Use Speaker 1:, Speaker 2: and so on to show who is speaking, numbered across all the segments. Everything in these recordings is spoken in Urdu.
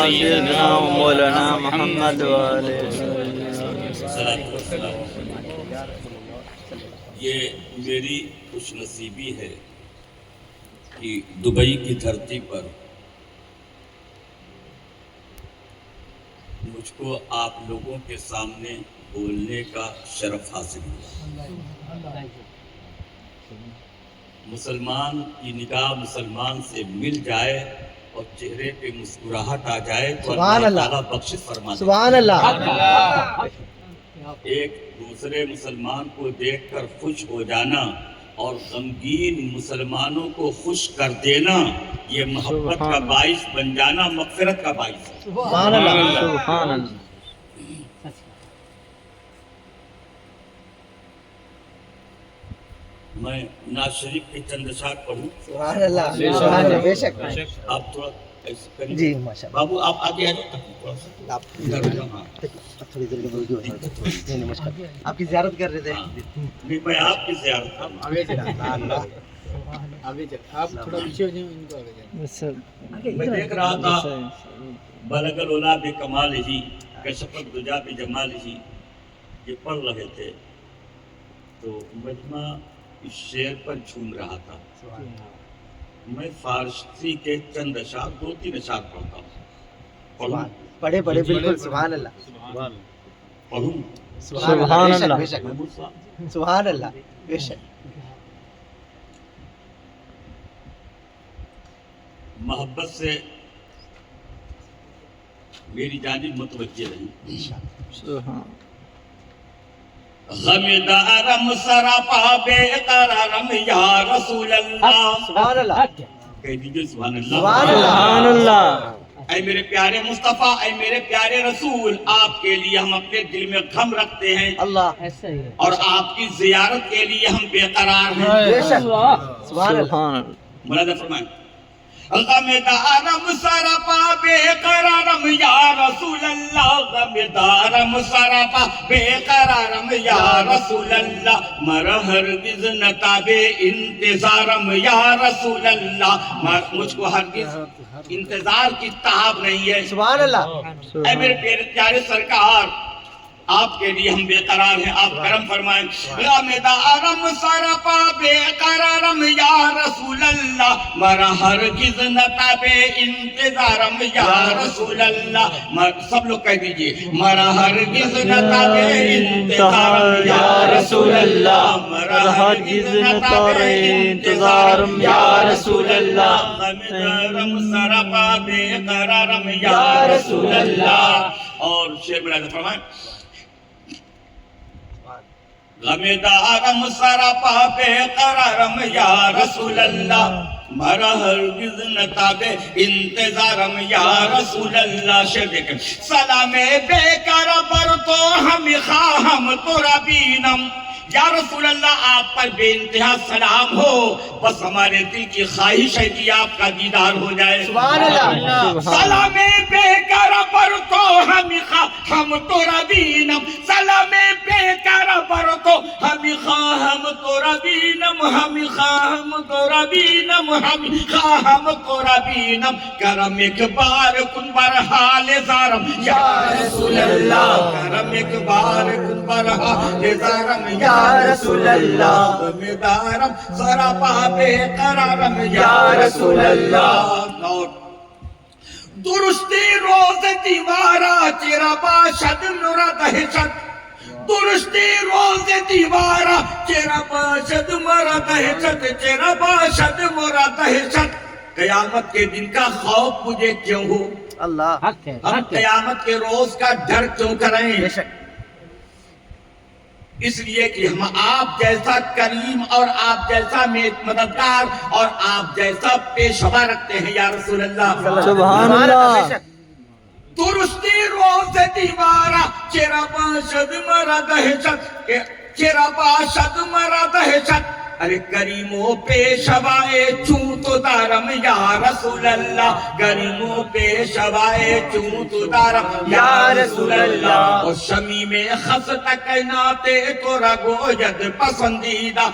Speaker 1: سيدنا ومولانا محمد وآله
Speaker 2: یہ میری خوش نصیبی ہے کہ دبئی کی دھرتی پر مجھ کو آپ لوگوں کے سامنے بولنے کا شرف حاصل ہوا۔ مسلمان کی نگاہ مسلمان سے مل جائے اور چہرے پہ مسکراہٹ آ جائے تو اللہ تعالیٰ بخشش فرما دے۔
Speaker 3: سبحان اللہ۔
Speaker 2: ایک دوسرے مسلمان کو دیکھ کر خوش ہو جانا اور غمگین مسلمانوں کو خوش کر دینا، یہ محبت کا باعث بن جانا مغفرت کا باعث ہے۔
Speaker 3: سبحان اللہ۔
Speaker 1: سبحان اللہ۔
Speaker 2: میں ناز شریف کے چند اشعار پڑھوں۔
Speaker 3: سبحان اللہ۔ سبحان اللہ، بے شک۔
Speaker 2: آپ تھوڑا ایسے کریں
Speaker 3: جی ماشاء اللہ۔
Speaker 2: بابو آپ آگے آ جائیں تھوڑا سا
Speaker 3: آپ
Speaker 2: ادھر آ جاؤ۔ ہاں
Speaker 3: تھوڑی دیر نہیں نمسکار، آپ کی زیارت کر رہے تھے۔
Speaker 2: نہیں، میں آپ کی زیارت کروں۔
Speaker 4: آپ تھوڑا پیچھے ہو جائیں، ان کو آگے جائیں۔
Speaker 2: میں دیکھ رہا تھا بلغ العلا بکمال ہی کشف الدجا بجمال ہی، یہ پڑھ رہے تھے تو مجمع اس شعر پر جھوم رہا تھا۔ میں فارسی کے چند اشعار، 2-3 اشعار پڑھتا ہوں۔ پڑھوں؟
Speaker 3: پڑھے پڑھے بالکل۔ سبحان اللہ۔
Speaker 2: پڑھوں؟
Speaker 1: سبحان اللہ۔
Speaker 3: بے شک۔ سبحان اللہ، بے شک۔
Speaker 2: محبت سے میری جانب متوجہ رہی۔
Speaker 1: سبحان
Speaker 2: غم دارم سراپا بے قرارم یا رسول اللہ۔
Speaker 3: سبحان اللہ۔
Speaker 2: کہہ دیجئے سبحان اللہ۔
Speaker 3: سبحان اللہ۔
Speaker 1: سبحان اللہ۔
Speaker 2: اے میرے پیارے مصطفیٰ، اے میرے پیارے رسول، آپ کے لیے ہم اپنے دل میں غم رکھتے ہیں
Speaker 3: اللہ،
Speaker 2: اور آپ کی زیارت کے لیے ہم بے قرار ہیں۔
Speaker 3: بے شک۔ سبحان اللہ۔
Speaker 1: سبحان اللہ۔
Speaker 2: ملاحظہ فرمائیں۔ غم دارم سراپا بے قرارم یا رسول اللہ، غم دارم سراپا بے قرارم یا رسول اللہ، مرا ہرگز نہ تابے انتظارم یا رسول اللہ، مجھ کو ہرگز انتظار کی تاب نہیں ہے۔
Speaker 3: سبحان اللہ۔
Speaker 2: اے میرے پیارے سرکار، آپ کے لیے ہم بے قرار ہیں، آپ کرم فرمائیں۔ غم دارم سراپا بے قرارم یا رسول اللہ، مرا ہرگز نہ تابے انتظارم یا رسول اللہ، سب لوگ کہہ دیجئے، مرا ہرگز نہ تابے انتظارم یا رسول اللہ، مرا ہرگز نہ تابے انتظارم یا رسول اللہ، غم دارم سراپا بے قرارم یا رسول اللہ۔ اور شعر ملاحظہ فرمائیں۔ غم دارم سراپا بے قرارم یا رسول اللہ، مرا ہرگز نہ تابے انتظارم یا رسول اللہ۔ شعر دیکھیں۔ سلام بے کر پر تو ہم خواہم تو ربینم، یا رسول اللہ آپ پر بے انتہا سلام ہو، بس ہمارے دل کی خواہش ہے کہ آپ کا دیدار ہو جائے۔
Speaker 3: سبحان اللہ۔
Speaker 2: سلام بے کر پر تو ہم تو ربینم، سلام بے کر پر تو ہم خواہم تو ربینم، ہم خواہم تو ربینم، ہم خواہم تو ربینم، کرم ایک بار کن بر حال زارم یا رسول اللہ، کرم ایک بار کن بر حال زارم یا رسول اللہ، غم دارم سراپا بے قرارم یا رسول اللہ۔ اور درستی روز دیوارا چرا باشد مرا دہشت، درستی روز دیوارا چرا باشد مرا دہشت، چرا باشد مرا دہشت، قیامت کے دن کا خوف مجھے کیوں ہو،
Speaker 3: اللہ،
Speaker 2: ہم قیامت کے روز کا ڈر کیوں کریں؟
Speaker 3: بے شک۔
Speaker 2: اس لیے کہ ہم آپ جیسا کریم اور آپ جیسا مددگار اور آپ جیسا پیشوا رکھتے ہیں یا رسول اللہ۔
Speaker 1: سبحان اللہ۔
Speaker 2: درستی روز دیوارا چرا باشد مرا دہشت، چرا باشد مرا دہشت، ارے کریمو پیشوائے چون تو دارم یا رسول اللہ، کریمو پیشوائے چون تو دارم یا رسول اللہ، اور شمی میں خست کائنات تو رگو ید پسندیدہ،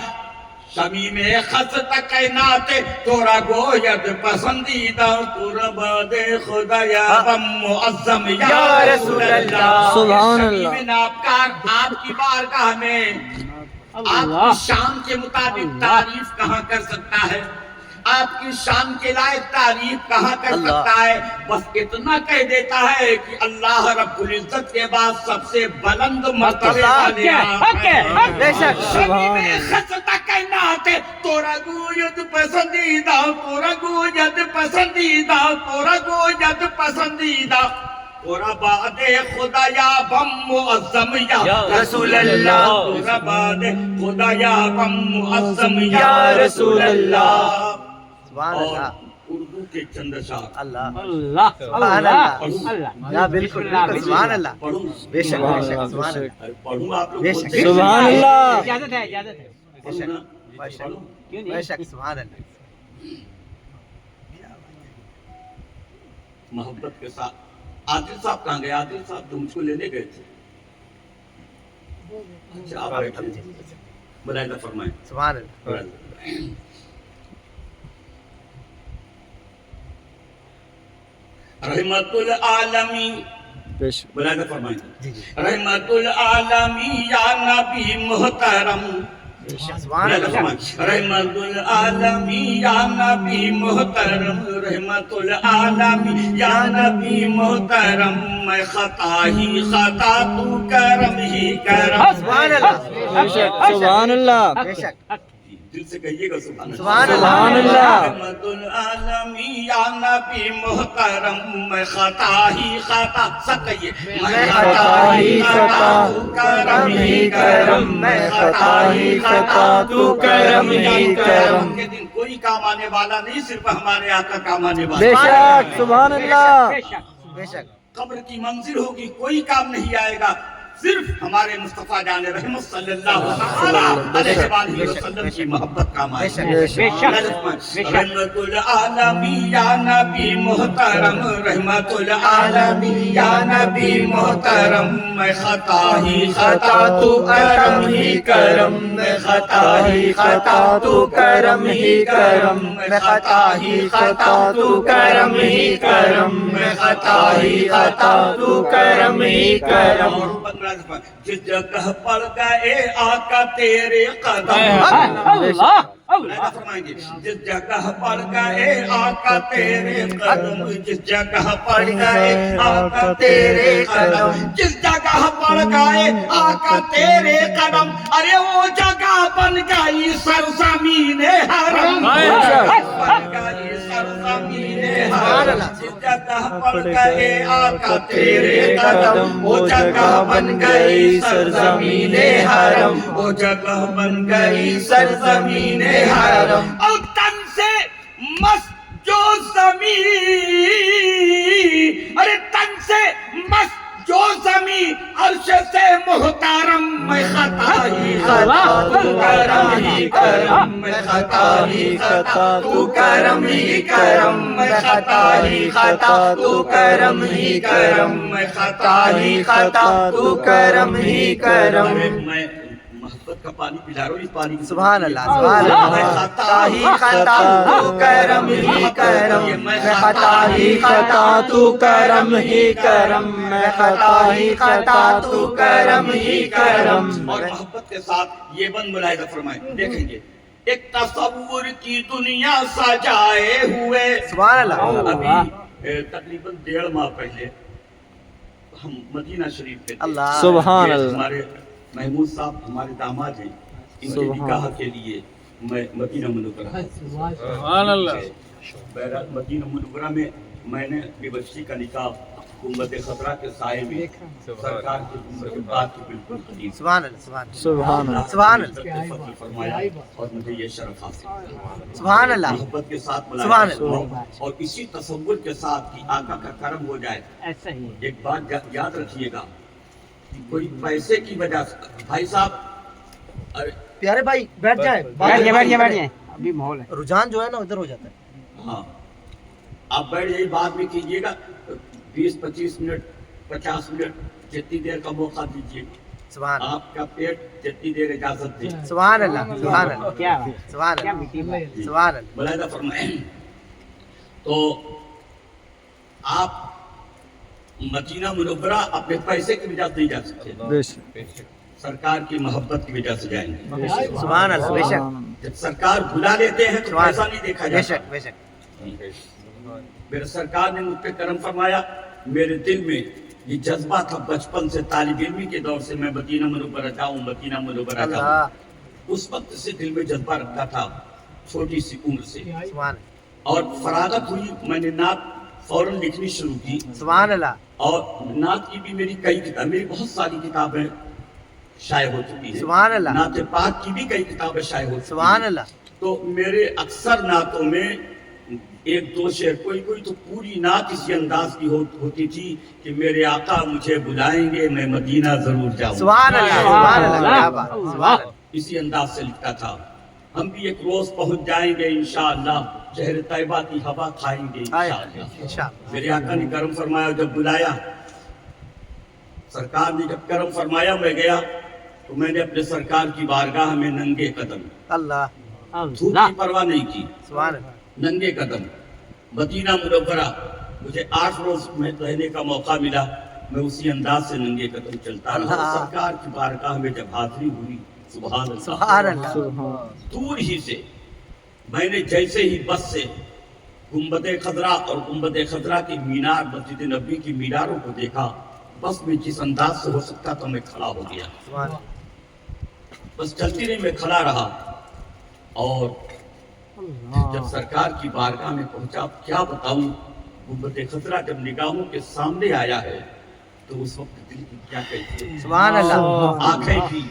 Speaker 2: شمی میں خست کائنات تورا گوید پسندیدہ قرباد خدایا غم معظم یا رسول اللہ
Speaker 1: سبحان
Speaker 2: شمی
Speaker 1: اللہ
Speaker 2: میں نابکار آپ کی بارگاہ میں آپ کی شان کے مطابق تعریف کہاں کر سکتا ہے، آپ کی شان کے لائق تعریف کہاں کر سکتا ہے، بس اتنا کہہ دیتا ہے کہ اللہ رب العزت کے بعد سب سے بلند مرتبے والے آپ ہیں۔
Speaker 3: بے شک
Speaker 2: شمی میں خستہ کائنات تورا گوید پسندیدہ تورا گوید پسندیدہ تورا گوید پسندیدہ تورا باد خدا یا بم معظم یا رسول اللہ تورا باد خدا یا بم معظم یا رسول اللہ۔
Speaker 3: سبحان
Speaker 2: اور
Speaker 3: اللہ
Speaker 2: اردو کے چند اشعار
Speaker 3: اللہ
Speaker 4: اللہ
Speaker 3: سبحان اللہ یا بالکل بالکل سبحان اللہ
Speaker 2: پڑھوں
Speaker 3: بے شک بے شک سبحان اللہ
Speaker 2: پڑھوں آپ لوگ
Speaker 3: بے
Speaker 2: بولتے
Speaker 3: شک
Speaker 2: ہیں۔
Speaker 1: سبحان اللہ
Speaker 4: اجازت ہے اجازت ہے
Speaker 3: بے شک بے شک
Speaker 4: کیوں
Speaker 3: بے
Speaker 4: نہیں
Speaker 3: شک سبحان اللہ
Speaker 2: محبت کے ساتھ عادل صاحب کہاں گئے؟ عادل صاحب جو مجھ کو لینے گئے تھے۔ اچھا آپ بیٹھے ملاحظہ فرمائیں۔
Speaker 3: سبحان اللہ
Speaker 2: رحمت العالمین
Speaker 1: بے شک
Speaker 2: ملاحظہ فرمائیں۔
Speaker 3: جی جی
Speaker 2: رحمت العالمین یا نبی محترم
Speaker 3: سبحان اللہ
Speaker 2: رحمت العالمین یا نبی محترم رحمت العالمین یا نبی محترم میں خطا ہی خطا تو کرم ہی کرم۔
Speaker 3: سبحان اللہ
Speaker 1: بے شک سبحان اللہ
Speaker 3: بے شک
Speaker 2: دل سے کہیے گا سبحان اللہ۔
Speaker 3: سبحان
Speaker 1: سبحان
Speaker 3: اللہ
Speaker 1: اللہ
Speaker 2: رحمت العالمین یا نبی محترم میں خطا ہی خطا سب کہیے میں
Speaker 1: خطا ہی خطا
Speaker 2: تو کرم ہی کرم
Speaker 1: میں خطا ہی خطا تو کرم ہی کرم۔
Speaker 2: کے دن کوئی کام آنے والا نہیں، صرف ہمارے آقا کام آنے
Speaker 1: بے
Speaker 2: والا۔
Speaker 1: شک سبحان اللہ
Speaker 4: بے شک
Speaker 3: بے شک
Speaker 2: قبر کی منزل ہوگی، کوئی کام نہیں آئے گا، صرف ہمارے مصطفیٰ جان رحمت صلی اللہ علیہ وآلہ وسلم کی محبت کام آئے گی۔
Speaker 1: بے شک
Speaker 2: رحمت العالمین یا نبی محترم رحمت العالمین یا نبی محترم میں خطا ہی خطا تو کرم ہی کرم میں خطا ہی خطا تو کرم ہی کرم میں خطا ہی خطا تو کرم ہی کرم میں خطا ہی خطا تو کرم ہی کرم۔ جس جگہ پڑ گئے آقا تیرے قدم
Speaker 4: اللہ
Speaker 2: اللہ فرمائیں گے جس جگہ پڑ گئے آقا تیرے قدم جس جگہ پڑ گئے آقا تیرے قدم جس جگہ پڑ گئے آقا تیرے قدم ارے وہ جگہ بن گئی سرزمین حرم بن گئی سرزمین حرم جس جگہ پڑ گئے آقا تیرے قدم وہ جگہ بن گئی سرزمین حرم وہ جگہ بن گئی سرزمین حرم اور تن سے مست جو زمین ارے تن سے مست جو زمین عرش سے محترم میں خطا ہی خطا تو کرم ہی کرم میں خطا ہی خطا تو کرم ہی کرم میں خطا ہی خطا تو کرم ہی کرم میں خطا ہی خطا تو کرم ہی کرم۔ میں محبت کا پانی پلا رہا ہوں، اس پانی
Speaker 3: سبحان اللہ سبحان اللہ خطا ہی خطا تو کرم ہی کرم میں خطا ہی خطا تو کرم ہی کرم میں خطا ہی خطا تو کرم ہی کرم۔
Speaker 2: اور محبت کے ساتھ یہ بند ملاحظہ فرمائیں، دیکھیں گے ایک تصور کی دنیا سجائے ہوئے
Speaker 3: سبحان اللہ
Speaker 2: ابھی تقریباً 1.5 ماہ پہلے ہم مدینہ شریف پہ تھے۔
Speaker 3: اللہ
Speaker 1: سبحان
Speaker 2: یہ
Speaker 1: اللہ
Speaker 2: ہمارے محمود صاحب ہمارے داماد ہیں، ان کے
Speaker 1: سبحان
Speaker 2: نکاح کے لیے میں مدینہ منورہ
Speaker 4: سبحان اللہ
Speaker 2: بہرحال مدینہ منورہ میں میں نے اپنی بچی کا نکاح حکومت خطرہ کے سائے میں سرکار کی حکومت کے بعد کی بالکل قریب
Speaker 3: سبحان اللہ سبحان اللہ
Speaker 1: سبحان اللہ
Speaker 3: سبحان
Speaker 2: اللہ نے فضل فرمایا اور مجھے یہ شرف حاصل ہوا۔
Speaker 3: سبحان اللہ
Speaker 2: محبت کے ساتھ
Speaker 3: سبحان
Speaker 2: ملاقات
Speaker 3: اللہ
Speaker 2: ہوا اور اسی تصور کے ساتھ کہ آقا کا کرم ہو جائے۔
Speaker 4: ایسا ہی ہے
Speaker 2: ایک بات یاد رکھیے گا، کوئی پیسے کی وجہ سے بھائی صاحب ارے
Speaker 3: پیارے بھائی بیٹھ جائیں
Speaker 4: بیٹھ جائیں ابھی ماحول ہے
Speaker 3: رجحان جو ہے نا ادھر ہو جاتا ہے۔
Speaker 2: ہاں آپ بیٹھ جائیے، بعد میں کیجیے گا 20-25 منٹ 50 منٹ جتنی دیر کا موقع دیجیے۔
Speaker 3: سبحان اللہ
Speaker 2: آپ کا پیٹ جتنی دیر اجازت دے
Speaker 3: سبحان اللہ سبحان اللہ
Speaker 4: کیا بات
Speaker 3: سبحان
Speaker 4: کیا
Speaker 3: اللہ
Speaker 4: میٹھی بات
Speaker 3: سبحان اللہ
Speaker 2: ملاحظہ فرمائیں تو آپ مدینہ منورہ اپنے پیسے کی وجہ سے نہیں جا سکتے، سرکار کی محبت کی وجہ سے جائیں گے۔
Speaker 3: سبحان اللہ بے شک
Speaker 2: جب سرکار بلا لیتے ہیں تو
Speaker 3: سبحان
Speaker 2: پیسہ نہیں دیکھا
Speaker 3: بے
Speaker 2: جاتا۔
Speaker 3: شک بے شک
Speaker 2: میرے سرکار نے مجھ پہ کرم فرمایا، میرے دل میں یہ جذبہ تھا بچپن سے، طالب علمی کے دور سے میں مدینہ منورہ جاؤں، مدینہ منورہ
Speaker 3: اللہ
Speaker 2: جاؤں، اس وقت سے دل میں جذبہ رکھتا تھا، چھوٹی سی عمر سے۔
Speaker 3: سبحان
Speaker 2: اور فراغت ہوئی، میں نے نعت فوراً لکھنی شروع کی،
Speaker 3: سبحان اللہ
Speaker 2: اور نعت کی بھی میری کئی کتاب، میری بہت ساری کتابیں شائع ہو چکی ہیں،
Speaker 3: سبحان اللہ
Speaker 2: نعت پاک کی بھی کئی کتابیں شائع ہو چکی ہیں۔
Speaker 3: سبحان اللہ
Speaker 2: تو میرے اکثر نعتوں میں ایک دو شعر، کوئی کوئی تو پوری نعت اسی انداز کی ہوتی تھی کہ میرے آقا مجھے بلائیں گے میں مدینہ ضرور جاؤں،
Speaker 3: سبحان اللہ سبحان اللہ کیا بات سبحان اللہ
Speaker 2: اسی انداز سے لکھتا تھا۔ ہم بھی ایک روز پہنچ جائیں گے انشاءاللہ، شہر طیبہ کی ہوا کھائیں گے انشاءاللہ۔
Speaker 3: انشاءاللہ
Speaker 2: میرے آقا نے کرم فرمایا، جب بلایا سرکار نے، جب کرم فرمایا میں گیا تو میں نے اپنے سرکار کی بارگاہ میں ننگے قدم،
Speaker 3: اللہ
Speaker 2: دھوپ کی پرواہ نہیں کی،
Speaker 3: سبحان اللہ
Speaker 2: ننگے قدم مدینہ منورہ، مجھے 8 روز میں رہنے کا موقع ملا، میں اسی انداز سے ننگے قدم چلتا رہا۔
Speaker 3: اللہ
Speaker 2: سرکار کی بارگاہ میں جب حاضری ہوئی، سبحان اللہ،
Speaker 3: سبحان اللہ
Speaker 2: دور ہی سے میں نے جیسے ہی بس سے گنبد خضرا اور گنبد خضرا کی مینار، مسجد نبی کی میناروں کو دیکھا، بس میں جس انداز سے ہو سکتا تھا میں کھڑا ہو گیا،
Speaker 3: سبحان اللہ
Speaker 2: بس چلتی نہیں، میں کھڑا رہا۔ اور جب سرکار کی بارگاہ میں پہنچا، کیا بتاؤں، گنبد خضرا جب نگاہوں کے سامنے آیا ہے تو اس وقت دل کی کیا کہتے،
Speaker 3: سبحان اللہ
Speaker 2: آنکھیں بھی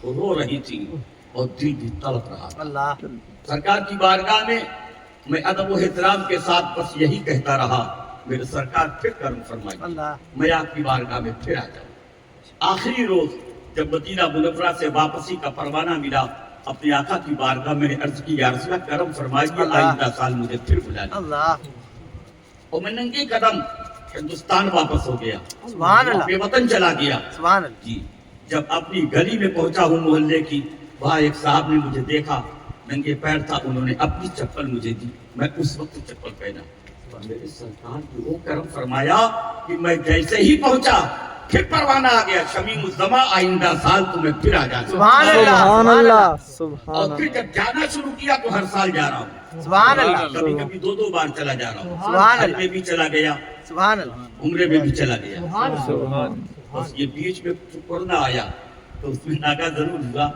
Speaker 2: رو رہی تھی اور دل بھی تڑپ رہا تھا۔
Speaker 3: اللہ
Speaker 2: سرکار کی بارگاہ میں میں ادب و احترام کے ساتھ بس یہی کہتا رہا، میرے سرکار پھر کرم فرمائیے،
Speaker 3: اللہ
Speaker 2: میں آپ کی بارگاہ میں پھر آ جاؤں۔ آخری روز جب مدینہ منورہ سے واپسی کا پروانہ ملا، اپنے آقا کی بارگاہ میں نے عرض کی، یا رسول اللہ کرم فرمائیے،
Speaker 3: اللہ
Speaker 2: آئندہ سال مجھے پھر بلا لیں۔
Speaker 3: اللہ
Speaker 2: اور میں ننگے قدم ہندوستان واپس ہو گیا،
Speaker 3: سبحان اللہ
Speaker 2: اپنے وطن چلا گیا۔
Speaker 3: سبحان اللہ
Speaker 2: جی جب اپنی گلی میں پہنچا ہوں محلے کی، وہاں ایک صاحب نے مجھے دیکھا، ننگے پیر تھا، انہوں نے اپنی چپل مجھے دی، میں اس وقت چپل پہنا۔ میرے سرکار کی وہ کرم فرمایا کہ میں جیسے ہی پہنچا پھر پروانہ آ گیا، شمیم الزما آئندہ سال تمہیں پھر آ جانا۔
Speaker 3: سبحان اللہ
Speaker 1: سبحان اللہ
Speaker 2: اور
Speaker 1: سبحان
Speaker 2: پھر جب جانا شروع کیا تو ہر سال جا رہا ہوں،
Speaker 3: سبحان اللہ
Speaker 2: کبھی کبھی 2 بار چلا جا رہا ہوں،
Speaker 3: سبحان
Speaker 2: حج
Speaker 3: اللہ
Speaker 2: میں بھی چلا گیا،
Speaker 3: سبحان اللہ
Speaker 2: عمرے میں بھی چلا گیا۔
Speaker 1: سبحان
Speaker 2: بس یہ بیچ میں کورونا آیا تو اس میں ناگا ضرور ہوا،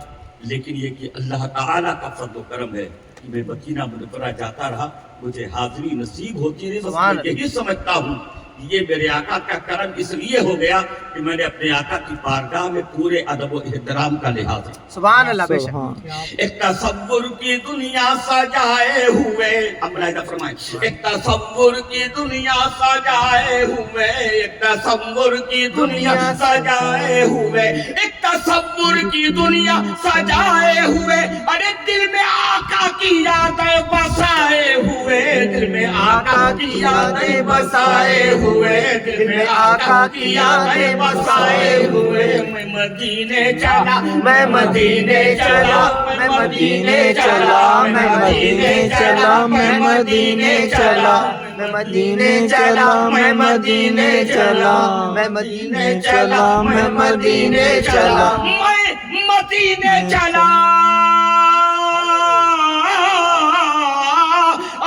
Speaker 2: لیکن یہ کہ اللہ تعالیٰ کا فضل و کرم ہے کہ میں مدینہ منورہ جاتا رہا، مجھے حاضری نصیب ہوتی رہی۔ بس
Speaker 3: سبحان
Speaker 2: میں یہی سمجھتا ہوں کہ یہ میرے آقا کا کرم اس لیے ہو گیا کہ میں نے اپنے آقا کی بارگاہ میں پورے ادب و احترام کا لحاظ ہے۔
Speaker 3: سبحان اللہ بے شک
Speaker 1: سبحان
Speaker 2: ایک تصور کی دنیا سجائے ہوئے، اب ملاحظہ فرمائیں، ایک تصور کی دنیا سجائے ہوئے، ایک تصور کی دنیا سجائے ہوئے، ایک تصور کی دنیا سجائے ہوئے، ارے دل میں آقا کی یادیں بسائے ہوئے، دل میں آقا کی یادیں بسائے ہوئے، دل میں آقا کی یادیں بسائے ہوئے، میں مدینے چلا، میں مدینے چلا، میں مدینے چلا، میں مدینے چلا، میں مدینے چلا،
Speaker 3: میں مدینے چلا میں مدینے چلا میں مدینے چلا میں مدینے چلا
Speaker 2: میں مدینے چلا،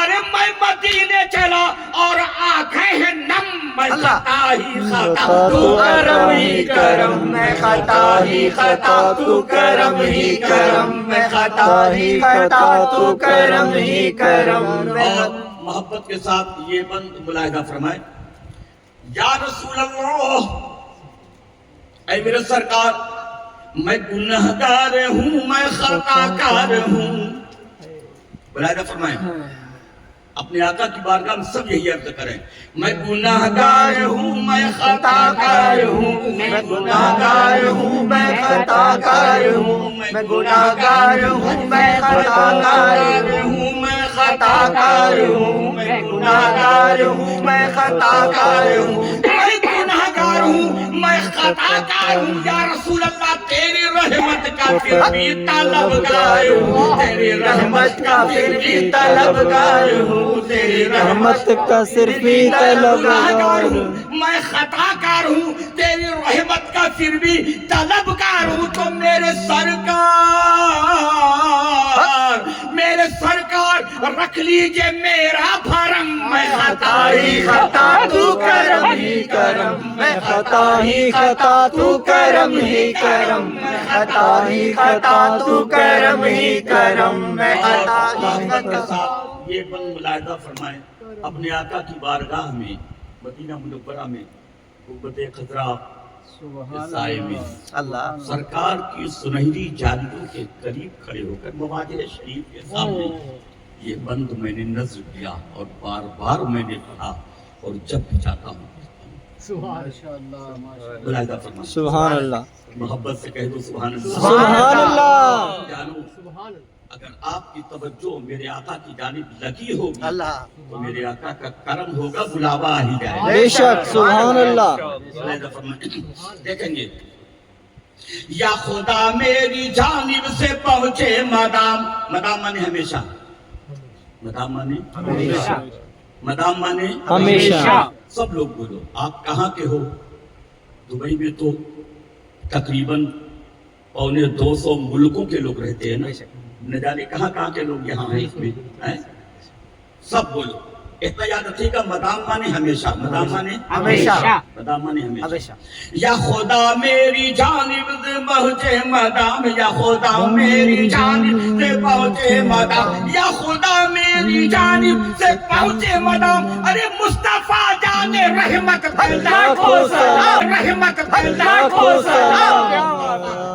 Speaker 2: ارے میں مدینے چلا اور آنکھیں ہیں نم، میں خطا ہی خطا تو کرم ہی کرم، میں خطا ہی خطا تو کرم ہی کرم، میں خطا ہی خطا تو کرم ہی کرم۔ اور محبت کے ساتھ یہ بند ملاحظہ فرمائے، یا رسول اللہ، اے میرے سرکار، میں گنہگار ہوں، میں خطا کار ہوں۔ ملاحظہ فرمائیں، اپنے آقا کی بارگاہ میں سب یہی عرض کریں، میں گنہگار ہوں، میں خطا کار ہوں، میں گنہگار ہوں، میں خطا کار ہوں، میں گنہگار ہوں، میں خطا کار ہوں، میں خطا کار ہوں، میں گنہگار ہوں، میں خطا کار ہوں، میں گنہگار ہوں، میں خطاکار ہوں یا رسول اللہ تیری رحمت کا پھر بھی طلبگار ہوں تیری رحمت کا پھر بھی طلبگار ہوں تیری
Speaker 3: رحمت کا صرف ہی طلبگار ہوں
Speaker 2: میں خطاکار ہوں تیری رحمت کا پھر بھی طلبگار ہوں تو میرے سرکار رکھ لیجئے میرا بھرم میں خطا ہی خطا تو کرم ہی کرم
Speaker 3: میں خطا ہی خطا تو کرم ہی کرم میں خطا ہی خطا تو کرم ہی کرم میں خطا ہی خطا
Speaker 2: یہ بند ملاحظہ فرمائیں اپنے آقا کی بارگاہ میں مدینہ منورہ میں قوت خضرا سائے میں
Speaker 3: اللہ
Speaker 2: سرکار کی سنہری جانبوں کے قریب کھڑے ہو کر مواجہ شریف کے سامنے یہ بند میں نے نظر کیا اور بار بار میں نے پڑھا اور جب بھی چاہتا ہوں ملاحظہ فرمائیں
Speaker 3: سبحان اللہ
Speaker 2: محبت سے کہہ دو سبحان اللہ
Speaker 3: سبحان اللہ
Speaker 2: جانو اگر آپ کی توجہ میرے آقا کی جانب لگی ہوگی
Speaker 3: اللہ
Speaker 2: تو میرے آقا کا کرم ہوگا بلاوا آ ہی جائے
Speaker 3: بے شک سبحان اللہ
Speaker 2: دیکھیں گے یا خدا میری جانب سے پہنچے مدام مدام مانے ہمیشہ مدام مانے
Speaker 3: ہمیشہ
Speaker 2: مدام مانے
Speaker 3: ہمیشہ
Speaker 2: سب لوگ بولو آپ کہاں کے ہو دبئی میں تو تقریباً 250 ملکوں کے لوگ رہتے ہیں نا نہ جانے کہاں کے لوگ یہاں ہیں اس میں سب بولو اتنا یاد رکھیے گا مدام مانے ہمیشہ مدام مانے
Speaker 3: ہمیشہ
Speaker 2: مدام مانے ہمیشہ
Speaker 3: ہمیشہ
Speaker 2: یا خدا میری جانب سے پہنچے مدام یا خدا میری جانب سے پہنچے مدام یا خدا میری جانب سے پہنچے مدام ارے مصطفیٰ جانے رحمت پہ لاکھوں سلام رحمت پہ لاکھوں سلام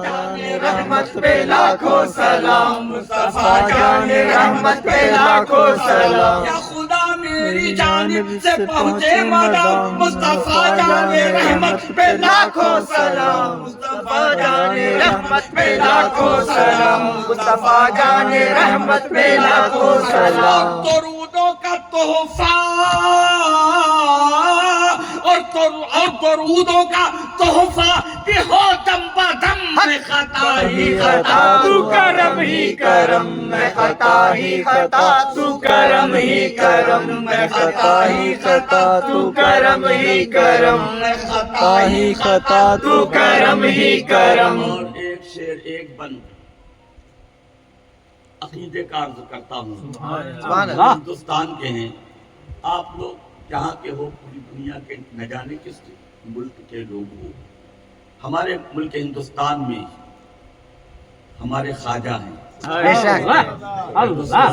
Speaker 2: رحمت پہ لاکھوں سلام مصطفیٰ جانے رحمت پہ لاکھوں سلام یا خدا میری جانب سے پہنچے مدام مصطفیٰ جانے رحمت پہ لاکھوں سلام مصطفیٰ جانے رحمت پہ لاکھوں سلام مصطفیٰ جانے رحمت پہ لاکھوں سلام درودوں کا تحفہ اور درودوں کا تحفہ بھی ہو دم بدم میں خطا ہی خطا تو کرم ہی کرم میں خطا ہی خطا تو کرم ہی کرم میں خطا ہی خطا تو کرم ہی کرم میں خطا ہی خطا تو کرم ہی کرم اور ایک شعر ایک بند عقیدے کا عرض کرتا ہوں
Speaker 3: سبحان اللہ
Speaker 2: ہندوستان کے ہیں آپ لوگ جہاں کے ہو پوری دنیا کے نہ جانے کس ملک کے لوگ ہو ہمارے ملک ہندوستان میں ہمارے خواجہ ہیں
Speaker 3: بے شک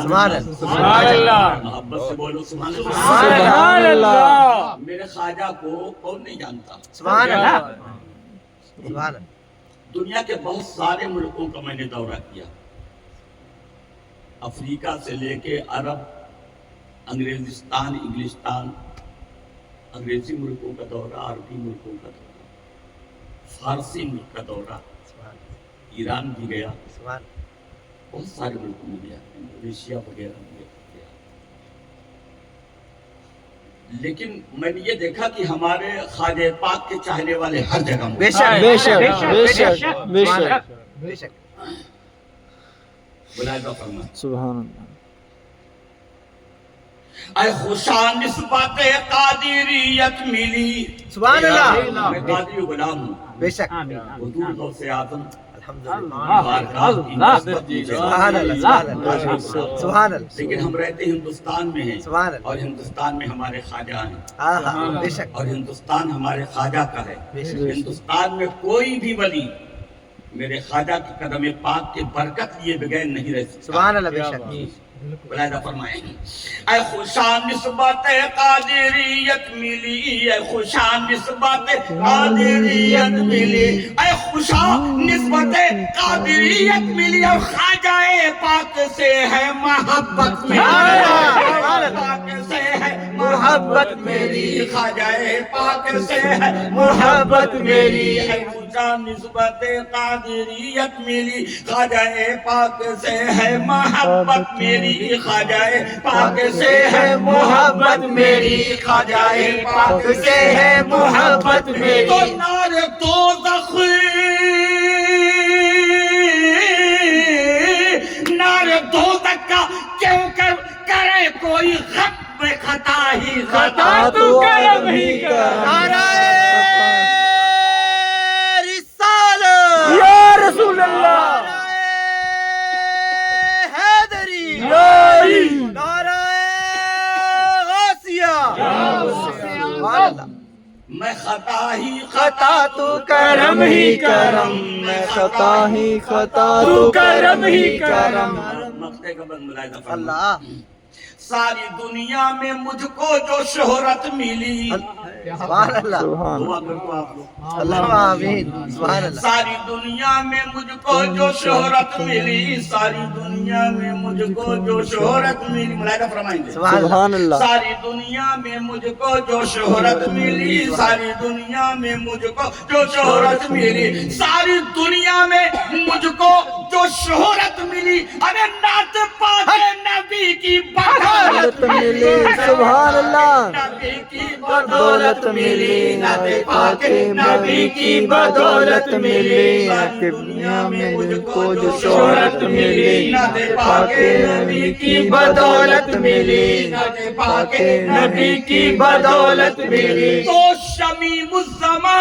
Speaker 3: سبحان اللہ
Speaker 2: محبت سے بولو سبحان
Speaker 3: سبحان اللہ
Speaker 2: میرے خواجہ کو کون نہیں جانتا
Speaker 3: سبحان اللہ سبحان اللہ
Speaker 2: دنیا کے بہت سارے ملکوں کا میں نے دورہ کیا افریقہ سے لے کے عرب انگریزستان انگلستان انگریزی ملکوں کا دورہ عربی ملکوں کا دورہ فارسی ملک کا دورہ ایران بھی گیا بہت سارے ملکوں میں گیا انڈونیشیا وغیرہ میں گیا لیکن میں نے یہ دیکھا کہ ہمارے خواجہ پاک کے چاہنے والے ہر جگہ
Speaker 3: بے شک بے شک بے شک بے شک بے شک
Speaker 2: ملاحظہ فرمائیں
Speaker 3: سبحان اللہ
Speaker 2: اے خوشا نسبت قادریت ملی
Speaker 3: سبحان اللہ
Speaker 2: میں قادری غلام ہوں
Speaker 3: بے شک
Speaker 2: حضور غوث اعظم
Speaker 3: الحمدللہ سبحان اللہ سبحان اللہ
Speaker 2: لیکن ہم رہتے ہندوستان میں ہیں
Speaker 3: سبحان اللہ
Speaker 2: اور ہندوستان میں ہمارے خواجہ ہیں
Speaker 3: آہا بے شک
Speaker 2: اور ہندوستان ہمارے خواجہ کا ہے
Speaker 3: بے شک
Speaker 2: ہندوستان میں کوئی بھی ولی میرے خواجہ کی قدم پاک کے برکت لیے بغیر نہیں رہ سکتا
Speaker 3: سبحان اللہ بے شک
Speaker 2: ملاحظہ فرمائیں اے خوشا نسبت قادریت ملی اے خوشا نسبت قادریت ملی اے خوشا نسبت قادریت ملی اور خواجہ پاک سے ہے محبت ملی پاک سے ہے
Speaker 3: محبت میری
Speaker 2: خواجہ پاک سے ہے
Speaker 3: محبت میری
Speaker 2: ہے اونچا نسبت قادریت ملی خواجہ پاک سے ہے محبت میری خواجہ پاک سے ہے
Speaker 3: محبت میری خواجہ پاک سے ہے محبت
Speaker 2: تو
Speaker 3: میری
Speaker 2: نار دوزخ نار دوزخ کا کیوں کرے کوئی غم میں خطا ہی خطا تو کرم ہی کرم
Speaker 3: نعرہ رسالت
Speaker 1: یا رسول اللہ
Speaker 3: نعرہ حیدری
Speaker 1: یا علی
Speaker 3: نعرہ غوثیہ سبحان اللہ
Speaker 2: میں خطا ہی
Speaker 3: خطا تو
Speaker 1: کرم ہی کرم میں خطا ہی خطا تو کرم ہی کرم
Speaker 2: مقتے کا بند ملائدہ فرما
Speaker 3: اللہ
Speaker 2: ساری دنیا میں مجھ کو جو شہرت ملی
Speaker 3: سبحان اللہ
Speaker 1: سبحان
Speaker 2: دعا کر تو آپ لوگ
Speaker 3: اللہ آمین سبحان اللہ
Speaker 2: ساری دنیا میں مجھ کو جو شہرت ملی ساری دنیا میں مجھ کو جو شہرت ملی ملائدہ فرمائیں گے
Speaker 3: سبحان اللہ
Speaker 1: سبحان اللہ
Speaker 2: ساری دنیا میں مجھ کو جو شہرت ملی ساری دنیا میں مجھ کو جو شہرت ملی ساری دنیا میں مجھ کو جو شہرت ملی ارے نعت پاک نبی کی
Speaker 1: بدولت ملی سبحان اللہ
Speaker 2: نبی کی
Speaker 1: بدولت ملی نعت پاک نبی کی بدولت ملی کہ دنیا میں مجھ کو جو شہرت ملی نعت پاک نبی کی بدولت ملی نعت پاک نبی کی بدولت ملی
Speaker 2: تو شمیم الزمان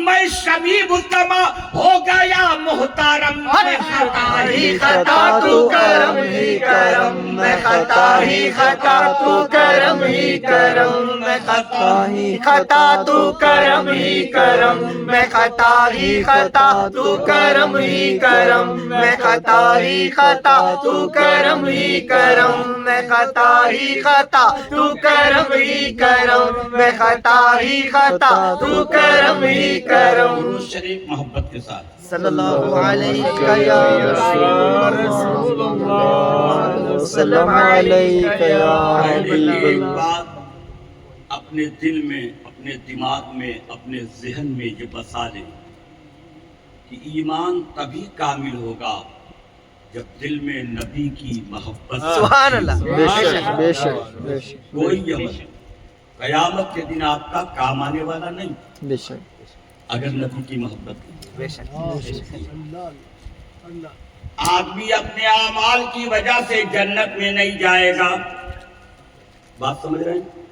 Speaker 2: میں شمیم الزمان ہو گیا محترم میں خطا ہی
Speaker 3: خطا تو کرم ہی کرم میں خطا ہی خطا تو کرم ہی کرم میں خطا ہی خطا تو کرم ہی کرم میں خطا ہی خطا تو کرم ہی کرم میں خطا ہی خطا تو کرم ہی کرم میں خطا ہی خطا تو کرم ہی کرم میں خطا ہی خطا تو کرم ہی کرم
Speaker 2: شریف محبت کے ساتھ
Speaker 3: صلی اللہ علیہ یا رسول اللہ
Speaker 1: سلام علیک یا حبیب
Speaker 2: ایک
Speaker 1: اللہ
Speaker 2: بات اپنے دل میں اپنے دماغ میں اپنے ذہن میں یہ بسا لیں کہ ایمان تبھی کامل ہوگا جب دل میں نبی کی محبت
Speaker 3: سبحان اللہ
Speaker 1: بے شک بے شک بے شک
Speaker 2: کوئی عمل قیامت کے دن آپ کا کام آنے والا نہیں
Speaker 1: بے شک
Speaker 2: اگر نبی کی محبت نہیں
Speaker 3: بے شک
Speaker 2: آدمی اپنے اعمال کی وجہ سے جنت میں نہیں جائے گا بات سمجھ رہے ہیں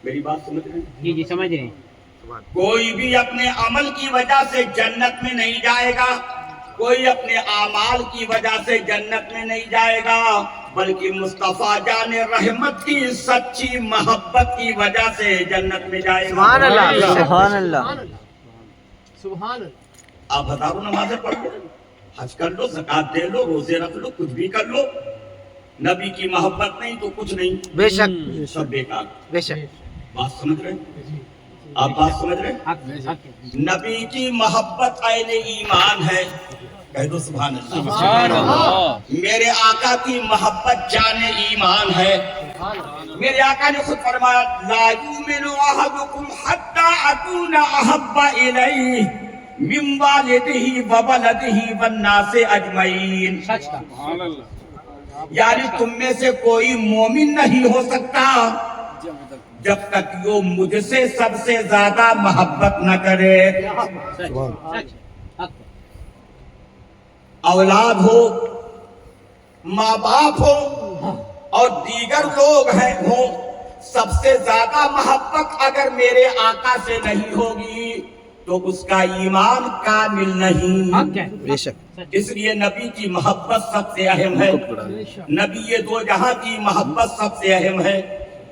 Speaker 2: میری بات سمجھ رہے ہیں
Speaker 4: جی جی سمجھ رہے ہیں
Speaker 2: کوئی بھی اپنے عمل کی وجہ سے جنت میں نہیں جائے گا کوئی اپنے اعمال کی وجہ سے جنت میں نہیں جائے گا بلکہ مصطفیٰ جان رحمت کی سچی محبت کی وجہ سے جنت میں جائے گا
Speaker 3: سبحان اللہ
Speaker 1: سبحان اللہ
Speaker 4: سبحان اللہ
Speaker 2: آپ ہزاروں نمازیں پڑھ لو حج کر لو زکات دے لو روزے رکھ لو کچھ بھی کر لو نبی کی محبت نہیں تو کچھ نہیں
Speaker 3: بے شک
Speaker 2: سب بیکار
Speaker 3: بے شک
Speaker 2: بات سمجھ رہے ہیں آپ بات سمجھ رہے ہیں
Speaker 4: حق حق
Speaker 2: نبی کی محبت عین ایمان ہے کہہ دو سبحان اللہ
Speaker 4: سبحان اللہ
Speaker 2: میرے آقا کی محبت جان ایمان ہے میرے آقا نے خود فرمایا لا یؤمن احدکم حتی اکون احب الیہ من والدہ وولدہ والناس اجمعین
Speaker 4: سچ کا سبحان اللہ
Speaker 2: یعنی تم میں سے کوئی مومن نہیں ہو سکتا جب تک وہ مجھ سے سب سے زیادہ محبت نہ کرے
Speaker 4: سچ سچ حق
Speaker 2: اولاد ہو ماں باپ ہو اور دیگر لوگ ہیں ہوں سب سے زیادہ محبت اگر میرے آقا سے نہیں ہوگی تو اس کا ایمان کامل نہیں
Speaker 4: حق ہے
Speaker 3: بے شک
Speaker 2: اس لیے نبی کی محبت سب سے اہم ہے نبی دو جہاں کی محبت سب سے اہم ہے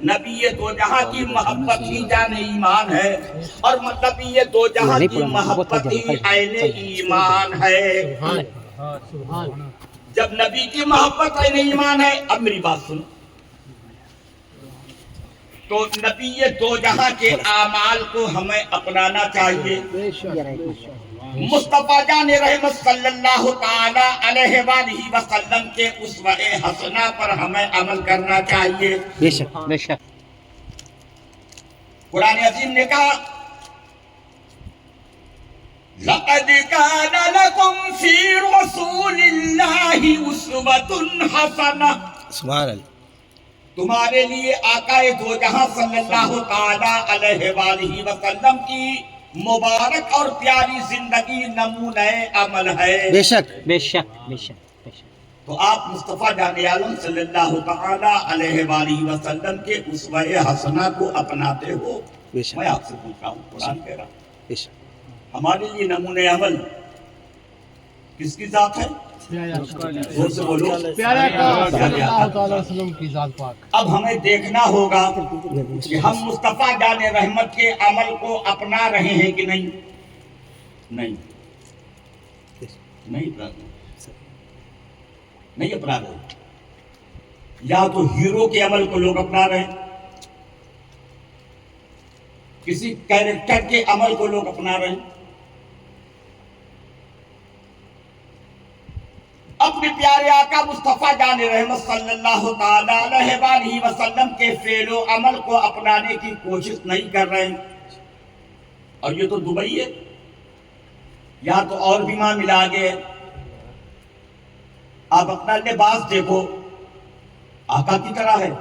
Speaker 2: نبی دو جہاں کی محبت ہی جان ایمان ہے اور نبی دو جہاں کی محبت ہی عین ایمان ہے جب نبی کی محبت عین ایمان ہے اب میری بات سنو تو نبی دو جہاں کے اعمال کو ہمیں اپنانا چاہیے مصطفیٰ جان رحمت صلی اللہ تعالی علیہ وآلہ وسلم کے اسوہ حسنہ پر ہمیں عمل کرنا چاہیے.
Speaker 3: بے شک بے شک.
Speaker 2: قرآن عظیم نے کہا لَقَدْ كَانَ لَكُمْ فِي رَسُولِ اللَّهِ أُسْوَةٌ حَسَنَةٌ.
Speaker 3: سبحان اللہ.
Speaker 2: تمہارے لیے آقا دو جہاں صلی اللہ تعالی علیہ وآلہ وسلم کی مبارک اور پیاری زندگی نمونہ عمل ہے.
Speaker 3: بے شک بے شک بے شک بے شک.
Speaker 2: تو آپ مصطفیٰ جان عالم صلی اللہ تعالی علیہ وآلہ وسلم کے اسوہ حسنہ کو اپناتے ہو؟
Speaker 3: بے شک
Speaker 2: میں آپ سے پوچھ رہا ہوں، قرآن کہہ رہا
Speaker 3: بے شک.
Speaker 2: ہمارے لیے نمونہ عمل کس کی ذات ہے؟ زور سے بولو.
Speaker 4: پیارے آقا صلی اللہ تعالی وسلم کی ذات پاک.
Speaker 2: اب ہمیں دیکھنا ہوگا کہ ہم مصطفیٰ جان رحمت کے عمل کو اپنا رہے ہیں کہ نہیں. نہیں اپنا رہے. یا تو ہیرو کے عمل کو لوگ اپنا رہے ہیں، کسی کیریکٹر کے عمل کو لوگ اپنا رہے ہیں. اپنے پیارے آقا مصطفیٰ جان رحمت صلی اللہ تعالی علیہ وآلہ وسلم کے فعل و عمل کو اپنانے کی کوشش نہیں کر رہے ہیں. اور یہ تو دبئی ہے، یا تو اور بھی ماں ملا گئے. آپ اپنا لباس دیکھو آقا کی طرح ہے،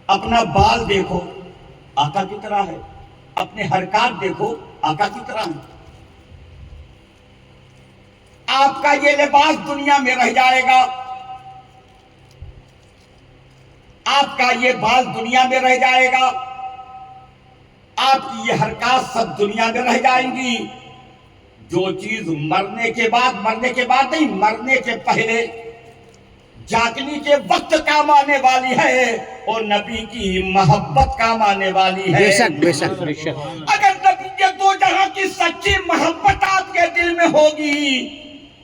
Speaker 2: اپنا بال دیکھو آقا کی طرح ہے، اپنے حرکات دیکھو آقا کی طرح ہے. آپ کا یہ لباس دنیا میں رہ جائے گا، آپ کا یہ بال دنیا میں رہ جائے گا، آپ کی یہ حرکات سب دنیا میں رہ جائیں گی. جو چیز مرنے کے بعد نہیں، مرنے کے پہلے جاگنے کے وقت کام آنے والی ہے اور نبی کی محبت کام آنے والی ہے.
Speaker 3: بے شک بے شک بے شک.
Speaker 2: اگر نبی کے دو جہاں کی سچی محبت آپ کے دل میں ہوگی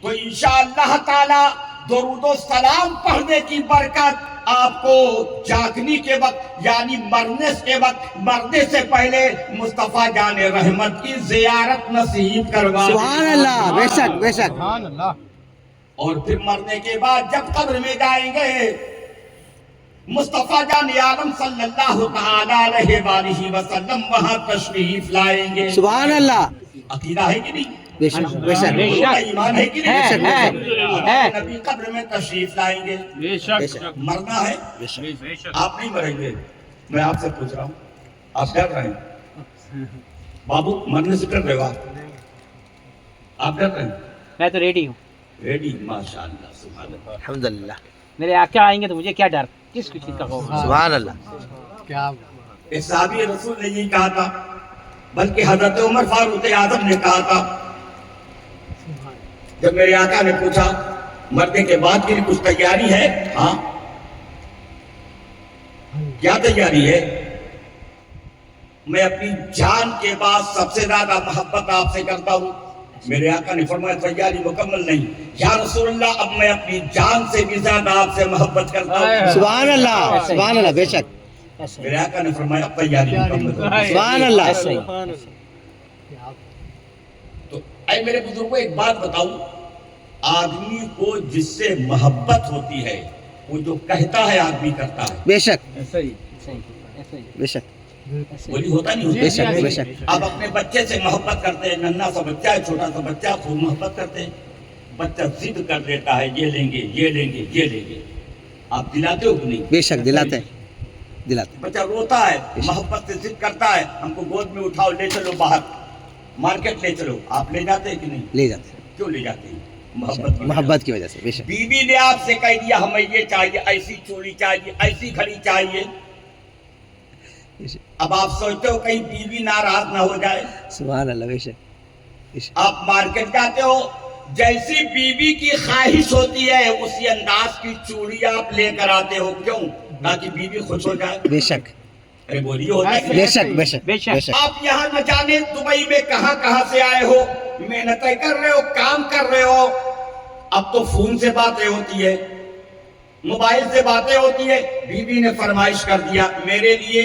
Speaker 2: تو انشاءاللہ تعالی درود و سلام پڑھنے کی برکت آپ کو جاگنے کے وقت یعنی مرنے سے پہلے مصطفیٰ جان رحمت کی زیارت نصیب کروا.
Speaker 3: سبحان اللہ. بے شک بے شک.
Speaker 4: سبحان اللہ.
Speaker 2: اور پھر مرنے کے بعد جب قبر میں جائیں گے مصطفیٰ جان عالم صلی اللہ تعالی علیہ وآلہ وسلم وہاں تشریف لائیں گے.
Speaker 3: سبحان اللہ.
Speaker 2: عقیدہ ہے کہ نہیں؟
Speaker 3: بے شک بے شک بے شک.
Speaker 2: ایمان ہے کہ
Speaker 3: ہے
Speaker 2: نہیں؟
Speaker 3: ہے ہے.
Speaker 2: نبی قبر میں تشریف لائیں گے.
Speaker 4: بے شک
Speaker 2: مرنا ہے
Speaker 3: بے شک.
Speaker 2: آپ نہیں مریں گے. میں آپ سے پوچھ رہا ہوں، آپ ڈر رہے ہیں؟ بابو مرنے سے ڈر رہے ہو آپ ڈر رہے ہیں؟
Speaker 5: میں تو ریڈی ہوں.
Speaker 2: ریڈی؟ ماشاءاللہ سبحان اللہ.
Speaker 3: الحمدللہ.
Speaker 5: میرے آقا آئیں گے تو مجھے کیا ڈر، کس چیز کا خوف.
Speaker 3: سبحان اللہ.
Speaker 4: کیا
Speaker 2: ایک صحابی رسول نے یہی کہا تھا، بلکہ حضرت عمر فاروق اعظم نے کہا تھا جب میرے آقا نے پوچھا مرنے کے بعد کے لیے کچھ تیاری ہے؟ ہاں. کیا تیاری ہے؟ میں اپنی جان کے بعد سب سے زیادہ محبت آپ سے کرتا ہوں. میرے آقا نے فرمایا تیاری مکمل نہیں. یا رسول اللہ اب میں اپنی جان سے بھی زیادہ آپ سے محبت کرتا ہوں.
Speaker 3: سبحان اللہ. سبحان اللہ. بے شک.
Speaker 2: میرے آقا نے فرمایا اب تیاری مکمل ہو.
Speaker 3: سبحان اللہ.
Speaker 2: تو اے میرے بزرگوں ایک بات بتاؤں، آدمی کو جس سے محبت ہوتی ہے وہ جو کہتا ہے آدمی کرتا ہے.
Speaker 3: بے شک
Speaker 5: ایسا ہی
Speaker 3: بے شک
Speaker 2: بولی ہوتا نہیں
Speaker 3: بے
Speaker 2: ہوتا.
Speaker 3: شک بے شک.
Speaker 2: آپ اپنے بچے سے محبت کرتے ہیں، ننھا سا بچہ ہے، چھوٹا سا بچہ، خوب محبت کرتے ہیں. بچہ ضد کر دیتا ہے یہ لیں گے یہ لیں گے یہ لیں گے، آپ دلاتے ہو کہ نہیں؟
Speaker 3: بے شک دلاتے ہیں دلاتے ہیں.
Speaker 2: بچہ روتا ہے، محبت سے ضد کرتا ہے، ہم کو گود میں اٹھاؤ لے چلو باہر مارکیٹ لے چلو، آپ لے جاتے ہیں کہ نہیں؟
Speaker 3: لے جاتے ہیں.
Speaker 2: کیوں لے جاتے ہیں؟ محبت کی
Speaker 3: محبت کی وجہ سے. بے شک.
Speaker 2: بیوی نے آپ سے کہہ دیا ہمیں یہ چاہیے، ایسی چوڑی چاہیے، ایسی گھڑی چاہیے. اب آپ سوچتے ہو کہیں بیوی ناراض نہ ہو جائے.
Speaker 3: سبحان اللہ. بے شک بے شک.
Speaker 2: آپ مارکیٹ جاتے ہو، جیسی بیوی کی خواہش ہوتی ہے اسی انداز کی چوڑی آپ لے کر آتے ہو. کیوں؟ تاکہ بیوی خوش ہو جائے.
Speaker 3: بے شک
Speaker 2: ارے بولیے ہوتا ہے.
Speaker 3: بے شک بے شک
Speaker 5: بے شک.
Speaker 3: بے شک.
Speaker 2: آپ یہاں نہ جانے دبئی میں کہاں سے آئے ہو، محنتیں کر رہے ہو، کام کر رہے ہو. اب تو فون سے باتیں ہوتی ہے، موبائل سے باتیں ہوتی ہے. بیوی نے فرمائش کر دیا میرے لیے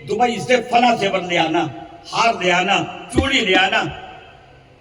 Speaker 2: دبئی سے فلاں زیور لے آنا، ہار لے آنا، چوڑی لے آنا.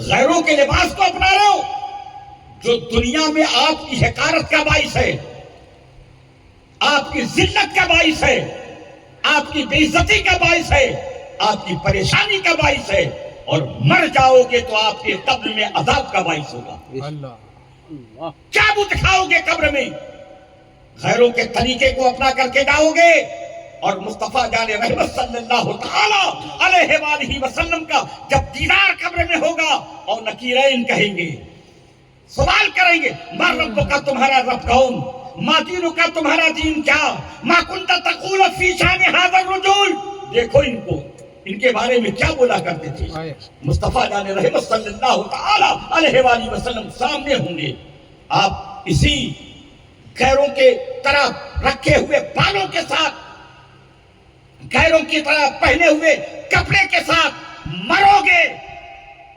Speaker 2: غیروں کے لباس کو اپنا رہے ہو جو دنیا میں آپ کی حقارت کا باعث ہے، آپ کی ذلت کا باعث ہے، آپ کی بے عزتی کا باعث ہے، آپ کی پریشانی کا باعث ہے، اور مر جاؤ گے تو آپ کے قبر میں عذاب کا باعث ہوگا۔
Speaker 4: اللہ
Speaker 2: کیا وہ دکھاؤ گے قبر میں؟ غیروں کے طریقے کو اپنا کر کے جاؤ گے، اور مصطفیٰ جان رحمت صلی اللہ تعالی علیہ وآلہ وسلم کا جب دیدار قبر میں ہوگا اور نکیرین کہیں گے، سوال کریں گے، ما رب کا تمہارا رب کون، ما دین کا تمہارا دین کیا، ما کنت تقول فی شان ھذا الرجل، دیکھو ان کو، ان کے بارے میں کیا بولا کرتے تھے۔ مصطفیٰ جان رحمت صلی اللہ تعالی علیہ وآلہ وسلم سامنے ہوں گے، آپ اسی غیروں کے طرح رکھے ہوئے بالوں کے ساتھ، غیروں کی طرح پہنے ہوئے کپڑے کے ساتھ مرو گے۔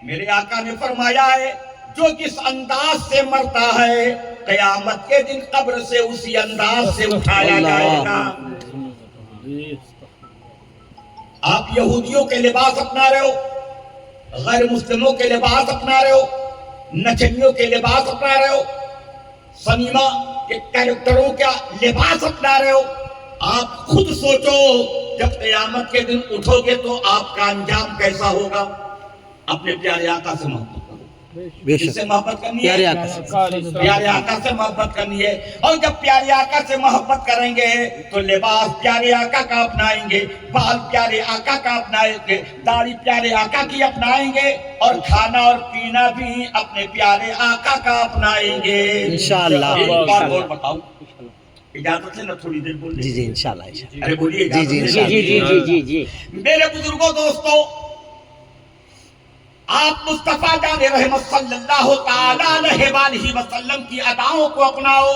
Speaker 2: میرے آقا نے فرمایا ہے جو جس انداز سے مرتا ہے قیامت کے دن قبر سے اسی انداز سے اٹھایا جائے گا۔ آپ یہودیوں کے لباس اپنا رہے ہو، غیر مسلموں کے لباس اپنا رہے ہو، نچنیوں کے لباس اپنا رہے ہو، سنیما کے کیریکٹروں کا لباس اپنا رہے ہو۔ آپ خود سوچو جب قیامت کے دن اٹھو گے تو آپ کا انجام کیسا ہوگا۔ اپنے پیارے آقا سے محبت کرو، کس سے محبت کرنی ہے؟ پیارے آقا سے محبت کرنی ہے، اور جب پیارے آقا سے محبت کریں گے تو لباس پیارے آقا کا اپنائیں گے، بال پیارے آقا کا اپنائیں گے، داڑھی پیارے آقا کی اپنائیں گے، اور کھانا اور پینا بھی اپنے پیارے آقا کا اپنائیں گے انشاءاللہ۔ ایک بات اور بتاؤں، اجازت ہے نا تھوڑی دیر بول
Speaker 3: جی انشاءاللہ۔
Speaker 2: ارے بولیے
Speaker 3: جی انشاءاللہ۔
Speaker 5: جی
Speaker 2: میرے بزرگوں دوستوں، آپ مصطفیٰ جان رحمت صلی اللہ تعالی علیہ وآلہ وسلم کی اداؤں کو اپناؤ،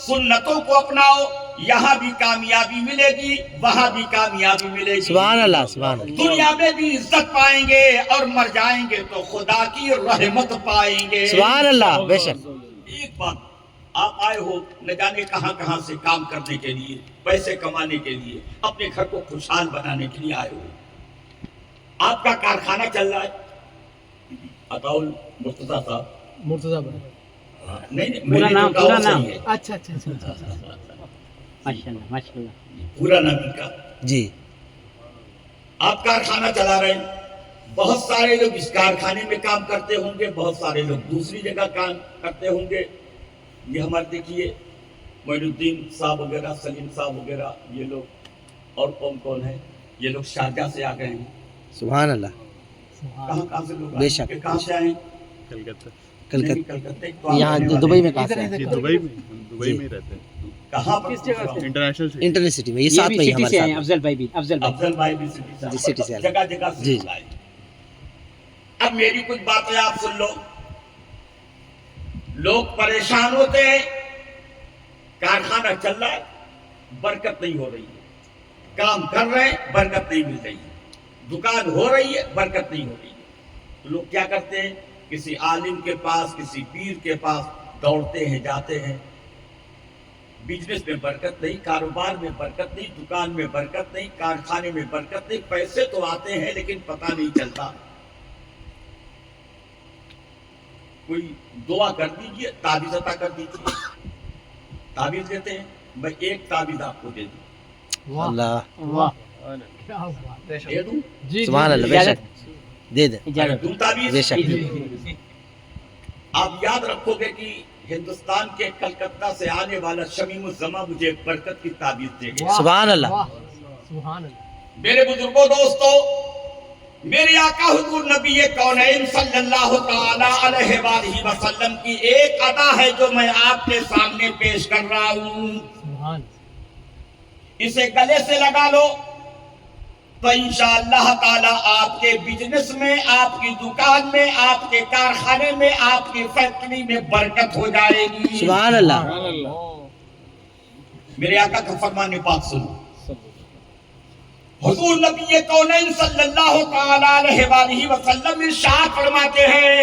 Speaker 2: سنتوں کو اپناؤ، یہاں بھی کامیابی ملے گی، وہاں بھی کامیابی ملے گی،
Speaker 3: سبحان اللہ سبحان اللہ۔
Speaker 2: دنیا میں بھی عزت پائیں گے، اور مر جائیں گے تو خدا کی رحمت پائیں گے
Speaker 3: سبحان اللہ بے شک۔
Speaker 2: ایک بات، آپ آئے ہو نہ جانے کہاں کہاں سے کام کرنے کے لیے، پیسے کمانے کے لیے، اپنے گھر کو خوشحال بنانے کے لیے آئے ہو، آپ کا کارخانہ چل رہا ہے، عطاؤ مرتضی صاحب،
Speaker 4: مرتضی بھائی،
Speaker 2: نہیں میرے جو کہا صحیح ہے،
Speaker 4: اچھا اچھا اچھا
Speaker 5: ماشاءاللہ ماشاءاللہ۔
Speaker 2: پورا نام ان کا،
Speaker 3: جی
Speaker 2: آپ کارخانہ چلا رہے ہیں، بہت سارے لوگ اس کارخانے میں کام کرتے ہوں گے، بہت سارے لوگ دوسری جگہ کام کرتے ہوں گے۔ یہ ہمارے دیکھیے معین الدین صاحب وغیرہ، سلیم صاحب وغیرہ، یہ لوگ اور کون کون ہیں، یہ لوگ شارجہ سے آ گئے ہیں۔
Speaker 3: سبحان اللہ
Speaker 2: کہاں سے لوگ
Speaker 3: بے شک۔
Speaker 2: کہاں سے آئے ہیں؟
Speaker 3: کلکتہ یہاں دبئی میں کہاں سے ہیں؟
Speaker 6: دبئی میں رہتے ہیں،
Speaker 2: کہاں پر؟
Speaker 6: International city.
Speaker 3: انٹرنیٹ سٹی میں، یہ ساتھ میں ہی
Speaker 5: سٹی سے
Speaker 3: ہمارے
Speaker 5: ہیں
Speaker 3: ساتھ۔
Speaker 5: افضل بھائی بھی، افضل بھائی
Speaker 2: افضل بھائی بھی سٹی سے
Speaker 3: جی، سٹی سے آئے۔
Speaker 2: جگہ جگہ سے
Speaker 3: جی۔
Speaker 2: آئے۔ اب میری کچھ باتیں آپ سن لو، لوگ پریشان ہوتے ہیں، کارخانہ چل رہا ہے، برکت نہیں ہو رہی ہے، کام کر رہے ہیں، برکت نہیں مل رہی ہے، دکان ہو رہی ہے، برکت نہیں ہو رہی ہے، تو لوگ کیا کرتے ہیں؟ کسی عالم کے پاس، کسی پیر کے پاس دوڑتے ہیں، جاتے ہیں۔ بزنس میں برکت نہیں، کاروبار میں برکت نہیں، دکان میں برکت نہیں، کارخانے میں برکت نہیں، پیسے تو آتے ہیں لیکن پتہ نہیں چلتا۔ کوئی دعا کر دیجئے، تعویذ عطا کر دیجئے، تعویذ دیتے ہیں، میں ایک تعویذ آپ کو دے دوں،
Speaker 3: اللہ
Speaker 5: واہ
Speaker 4: کیا بات ہے،
Speaker 2: دے دوں؟
Speaker 4: جی
Speaker 3: سبحان اللہ بے شک، دے دیں
Speaker 5: اجازت
Speaker 2: دوں تعویذ؟
Speaker 3: بے شک۔
Speaker 2: آپ یاد رکھو گے کہ ہندوستان کے کلکتہ سے آنے والا شمیم الزماں مجھے برکت کی تعبیر دے گا۔
Speaker 3: سبحان اللہ۔
Speaker 4: واہ، سبحان اللہ،
Speaker 2: میرے بزرگوں دوستو، میرے آقا حضور نبی کونین صلی اللہ تعالی علیہ وآلہ وسلم کی ایک ادا ہے جو میں آپ کے سامنے پیش کر رہا ہوں،
Speaker 4: سبحان
Speaker 2: اسے گلے سے لگا لو تو انشاءاللہ تعالی آپ کے بزنس میں، آپ کی دکان میں، آپ کے کارخانے میں، آپ کی فیکٹری میں برکت ہو جائے گی۔
Speaker 3: سبحان اللہ۔
Speaker 2: میرے آقا کا فرمان پاک سنو، حضور نبی کونین صلی اللہ تعالی علیہ وآلہ وسلم ارشاد فرماتے ہیں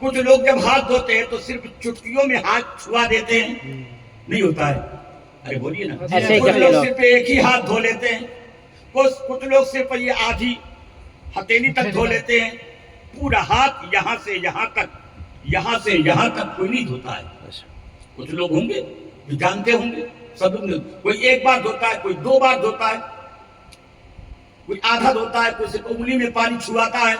Speaker 2: کچھ لوگ جب ہاتھ دھوتے ہیں تو صرف چٹکیوں میں ہاتھ چھوا دیتے ہیں، نہیں ہوتا ہے، ارے بولیے نا،
Speaker 5: ایسے ہی
Speaker 2: کچھ
Speaker 5: کرتے
Speaker 2: لوگ
Speaker 5: لوگ۔
Speaker 2: صرف ایک ہی ہاتھ دھو لیتے ہیں، کچھ لوگ صرف یہ آدھی ہتھیلی تک دھو لیتے ہیں، پورا ہاتھ یہاں سے یہاں تک، یہاں سے یہاں تک کوئی نہیں دھوتا ہے۔ کچھ لوگ ہوں گے جو جانتے ہوں گے، سب کوئی ایک بار دھوتا ہے، کوئی 2 بار دھوتا ہے، کوئی آدھا دھوتا ہے، کوئی صرف انگلی میں پانی چھواتا ہے،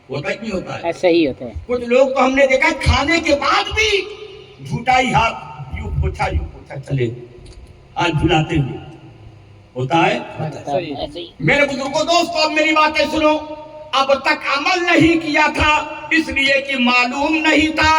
Speaker 2: ہوتا ہی نہیں ہوتا ہے۔
Speaker 5: ایسے ہی ہوتے ہیں۔
Speaker 2: کچھ لوگ تو ہم نے دیکھا کھانے کے بعد بھی جھوٹا ہی ہاتھ یوں پوچھا چلے ہاتھ دھلاتے ہوئے، ہوتا ہے۔
Speaker 5: ایسے ہی۔
Speaker 2: میرے بزرگوں دوستو، اب میری باتیں سنو، اب تک عمل نہیں کیا تھا اس لیے کہ معلوم نہیں تھا،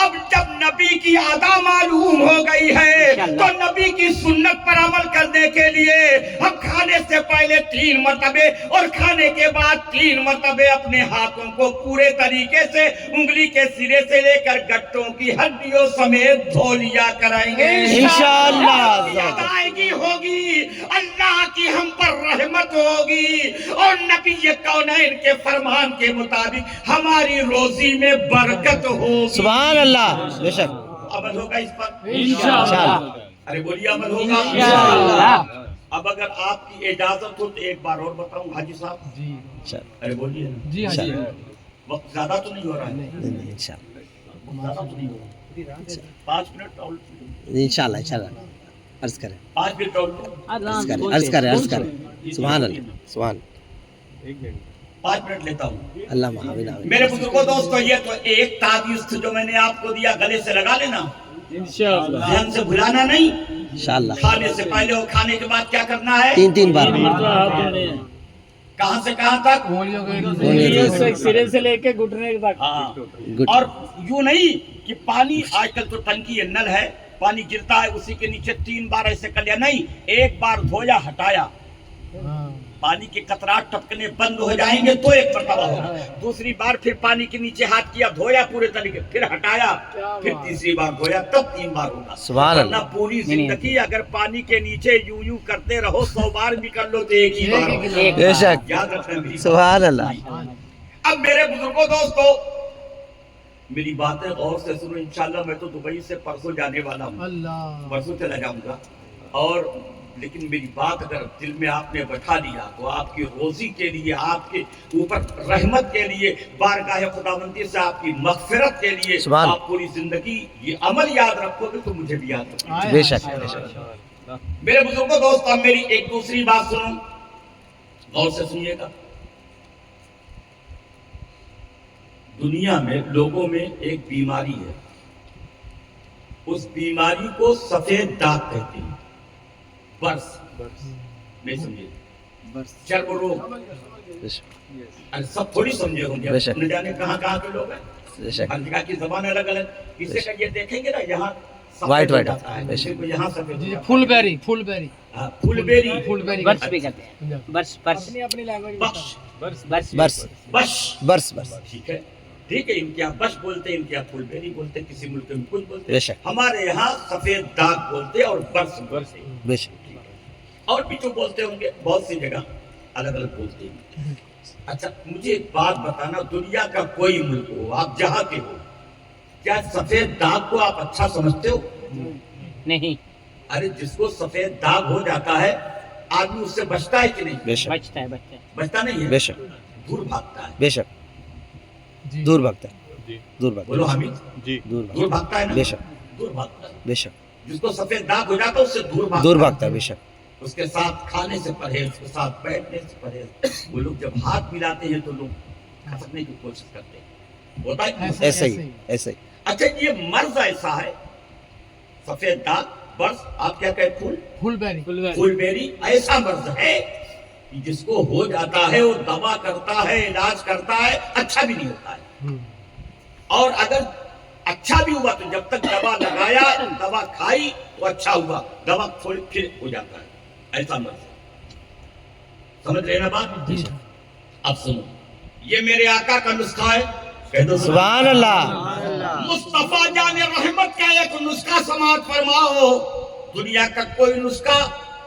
Speaker 2: اب جب نبی کی ادا معلوم ہو گئی ہے تو نبی کی سنت پر عمل کرنے کے لیے ہم کھانے سے پہلے 3 مرتبے اور کھانے کے بعد 3 مرتبے اپنے ہاتھوں کو پورے طریقے سے انگلی کے سرے سے لے کر گٹوں کی ہڈیوں سمیت دھو لیا کرائیں گے
Speaker 3: انشاءاللہ۔
Speaker 2: ادائیگی ہوگی، اللہ کی ہم پر رحمت ہوگی، اور نبی کونین کے فرمان کے مطابق ہماری روزی میں برکت ہوگی۔
Speaker 3: سبحان اللہ، بے شک
Speaker 2: عمل ہوگا اس پر
Speaker 3: انشاءاللہ۔
Speaker 2: ارے بولیے عمل ہوگا
Speaker 5: انشاءاللہ۔
Speaker 2: اب اگر آپ کی اجازت ہو تو ایک بار اور بتاؤں حاجی صاحب،
Speaker 4: جی
Speaker 2: ارے بولیے نا،
Speaker 4: جی حاجی،
Speaker 2: وقت زیادہ تو نہیں ہو رہا ہے،
Speaker 3: انشاءاللہ
Speaker 2: وقت زیادہ تو نہیں ہو رہا ہے، 5 منٹ اور
Speaker 3: انشاءاللہ انشاءاللہ عرض کریں
Speaker 2: 5 منٹ اور لو،
Speaker 3: عرض کریں سبحان اللہ سبحان
Speaker 2: 5 منٹ لیتا ہوں۔
Speaker 3: اللہ محمد آمین۔
Speaker 2: میرے بزرگوں دوستو، یہ تو ایک تعویذ تھی جو میں نے آپ کو دیا، گلے سے لگا لینا، ذہن سے بھلانا نہیں،
Speaker 3: انشاءاللہ
Speaker 2: کھانے سے پہلے اور کھانے کے بعد کیا کرنا ہے،
Speaker 3: 3 بار
Speaker 2: کہاں سے کہاں تک،
Speaker 4: انگلیوں کے
Speaker 5: سرے سے لے کے گھٹنے تک۔
Speaker 2: ہاں،
Speaker 3: گڈ
Speaker 2: اور یوں نہیں کہ پانی، آج کل تو ٹنکی ہے، نل ہے، پانی گرتا ہے اسی کے نیچے 3 بار ایسے کر لیا، نہیں، ایک بار دھویا ہٹایا، پانی کے قطرات ٹپکنے بند ہو جائیں گے تو ایک مرتبہ ہوگا، دوسری بار پھر پانی کے نیچے ہاتھ کیا، دھویا پورے طریقے، پھر ہٹایا، پھر تیسری بار دھویا، تب 3 بار ہوگا۔
Speaker 3: سبحان اللہ۔
Speaker 2: ورنہ پوری زندگی اگر پانی کے نیچے یوں یوں کرتے رہو، 100 بار بھی کر لو تو ایک ہی بار ہوگا،
Speaker 3: بے شک
Speaker 2: یاد رکھنا میری
Speaker 3: سبحان اللہ۔
Speaker 2: اب میرے بزرگوں دوستو، میری باتیں غور سے سنو، انشاءاللہ میں تو دبئی سے پرسوں جانے والا ہوں،
Speaker 4: اللہ
Speaker 2: پرسوں چلا جاؤں گا، اور لیکن میری بات اگر دل میں آپ نے بٹھا لیا تو آپ کی روزی کے لیے، آپ کے اوپر رحمت کے لیے، بارگاہ خداوندی سے آپ کی مغفرت کے لیے
Speaker 3: سبحان
Speaker 2: آپ پوری زندگی یہ عمل یاد رکھو گے تو مجھے بھی یاد رکھو گے۔
Speaker 3: بے شک بے شک
Speaker 2: میرے بزرگوں دوستو، اب میری ایک دوسری بات سنو، غور سے سنیے گا۔ دنیا میں لوگوں میں ایک بیماری ہے، اس بیماری کو سفید داغ کہتے ہیں، برس، نہیں سمجھے، چرم روگ،
Speaker 3: بے شک
Speaker 2: سب تھوڑی سمجھے ہوں گے،
Speaker 3: بے شک۔
Speaker 2: نہ جانے کہاں کہاں کے لوگ ہیں،
Speaker 3: بے شک
Speaker 2: ہر جگہ کی زبان الگ الگ، کسی کا یہ دیکھیں گے نا یہاں سفید
Speaker 3: وائٹ
Speaker 2: ہو
Speaker 3: وائٹ
Speaker 2: جاتا ہے،
Speaker 3: بے
Speaker 2: کسی
Speaker 3: شک۔
Speaker 2: کو یہاں سفید
Speaker 4: جی،
Speaker 2: ہو
Speaker 4: پھول بیری پھول بیری
Speaker 2: جاتا ہے۔ پھول بیری،
Speaker 4: پھول بیری
Speaker 5: برس بھی کرتے ہیں، برس برس
Speaker 4: اپنی لینگویج
Speaker 2: بخش،
Speaker 5: برس
Speaker 3: برس
Speaker 2: بش،
Speaker 3: برس برس
Speaker 2: ٹھیک ہے، ٹھیک ہے، ان کے یہاں بش بولتے ہیں، ان کے یہاں پھول بیری بولتے ہیں، کسی ملک میں کچھ بولتے
Speaker 3: بے
Speaker 2: ہیں،
Speaker 3: شک
Speaker 2: ہمارے یہاں سفید داغ بولتے ہیں اور برس بولتے ہیں،
Speaker 3: بے شک
Speaker 2: اور بھی جو بولتے ہوں گے، بہت سی جگہ الگ الگ بولتے ہیں۔ اچھا مجھے ایک بات بتانا، دنیا کا کوئی ملک ہو، آپ جہاں کے ہو، کیا سفید داغ کو آپ اچھا سمجھتے ہو؟
Speaker 5: نہیں،
Speaker 2: ارے جس کو سفید داغ ہو جاتا ہے آدمی اس سے بچتا ہے کہ نہیں؟
Speaker 3: بے شک
Speaker 5: بچتا ہے بچتا ہے۔
Speaker 2: بچتا نہیں ہے،
Speaker 3: بے شک
Speaker 2: دور بھاگتا ہے،
Speaker 3: بے شک
Speaker 4: جی
Speaker 3: دور بھاگتا ہے
Speaker 6: جی
Speaker 3: دور بھاگتا
Speaker 2: بولو
Speaker 3: ہے
Speaker 2: حمید،
Speaker 6: جی
Speaker 3: دور
Speaker 2: دور
Speaker 3: بھاگتا
Speaker 2: بھاگتا ہے نا،
Speaker 3: بے شک
Speaker 2: دور بھاگتا ہے،
Speaker 3: بے شک
Speaker 2: جس کو سفید داغ ہو جاتا ہے اس سے دور
Speaker 3: دور بھاگتا ہے بے شک
Speaker 2: اس کے ساتھ کھانے سے پرہیز، اس کے ساتھ بیٹھنے سے پرہیز، وہ لوگ جب ہاتھ ملاتے ہیں تو لوگ کھسکنے کی کوشش کرتے ہیں، ہوتا ہے کہ نہیں؟
Speaker 3: ایسا ہی ایسا ہی
Speaker 2: اچھا یہ مرض ایسا ہے، سفید داغ، برس، آپ کیا کہتے پھول،
Speaker 4: پھول بیری
Speaker 2: پھول بیری، ایسا مرض ہے کہ جس کو ہو جاتا ہے وہ دوا کرتا ہے، علاج کرتا ہے، اچھا بھی نہیں ہوتا ہے، اور اگر اچھا بھی ہوا تو جب تک دوا لگایا، دوا کھائی تو اچھا ہوا، دوا تھوڑی پھر ہو جاتا ہے، ایسا مرض ہے، سمجھ رہے نا بات؟ اب سنو، یہ میرے آقا کا نسخہ ہے، کہہ دو
Speaker 3: سبحان اللہ
Speaker 2: مصطفیٰ جان رحمت کا ایک نسخہ سماعت فرماؤ، دنیا کا کوئی نسخہ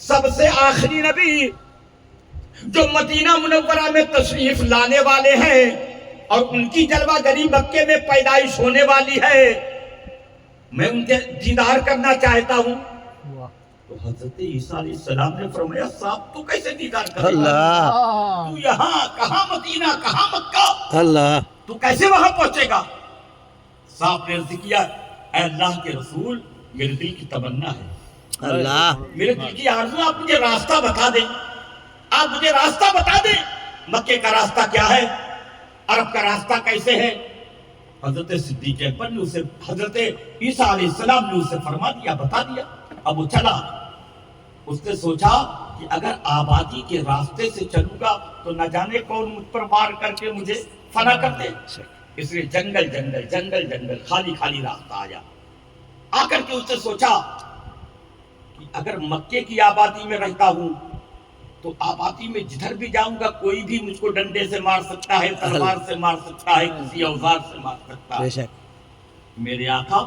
Speaker 2: سب سے آخری نبی جو مدینہ منورہ میں تشریف لانے والے ہیں اور ان کی جلوہ گری مکے میں پیدائش ہونے والی ہے، میں ان کے دیدار کرنا چاہتا ہوں۔ تو حضرت عیسیٰ علیہ السلام نے فرمایا صاحب تو کیسے دیدار کرے گا؟
Speaker 3: اللہ
Speaker 2: تو یہاں کہاں مدینہ کہاں مکہ،
Speaker 3: اللہ
Speaker 2: تو کیسے وہاں پہنچے گا؟ صاحب نے عرض کیا اے اللہ کے رسول میرے دل کی تمنا ہے،
Speaker 3: اللہ
Speaker 2: میرے دل کی آرزو، آپ مجھے راستہ بتا دیں، آپ مجھے راستہ بتا دیں، مکے کا راستہ کیا ہے، عرب کا راستہ کیسے ہے؟ حضرت صدیق اکبر نے اسے، حضرت عیسیٰ علیہ السلام نے اسے فرما دیا، بتا دیا۔ اب وہ چلا، اس نے سوچا کہ اگر آبادی کے راستے سے چلوں گا تو نہ جانے کون مجھ پر وار کر کے مجھے فنا کر دے، اس لیے جنگل جنگل جنگل جنگل خالی خالی راستہ آیا۔ آ کر کے اس نے سوچا کہ اگر مکے کی آبادی میں رہتا ہوں تو آبادی میں جدھر بھی جاؤں گا کوئی بھی مجھ کو ڈنڈے سے مار سکتا ہے، تلوار سے مار سکتا ہے، کسی اوزار سے مار سکتا ہے۔
Speaker 3: بے شک
Speaker 2: میرے آقا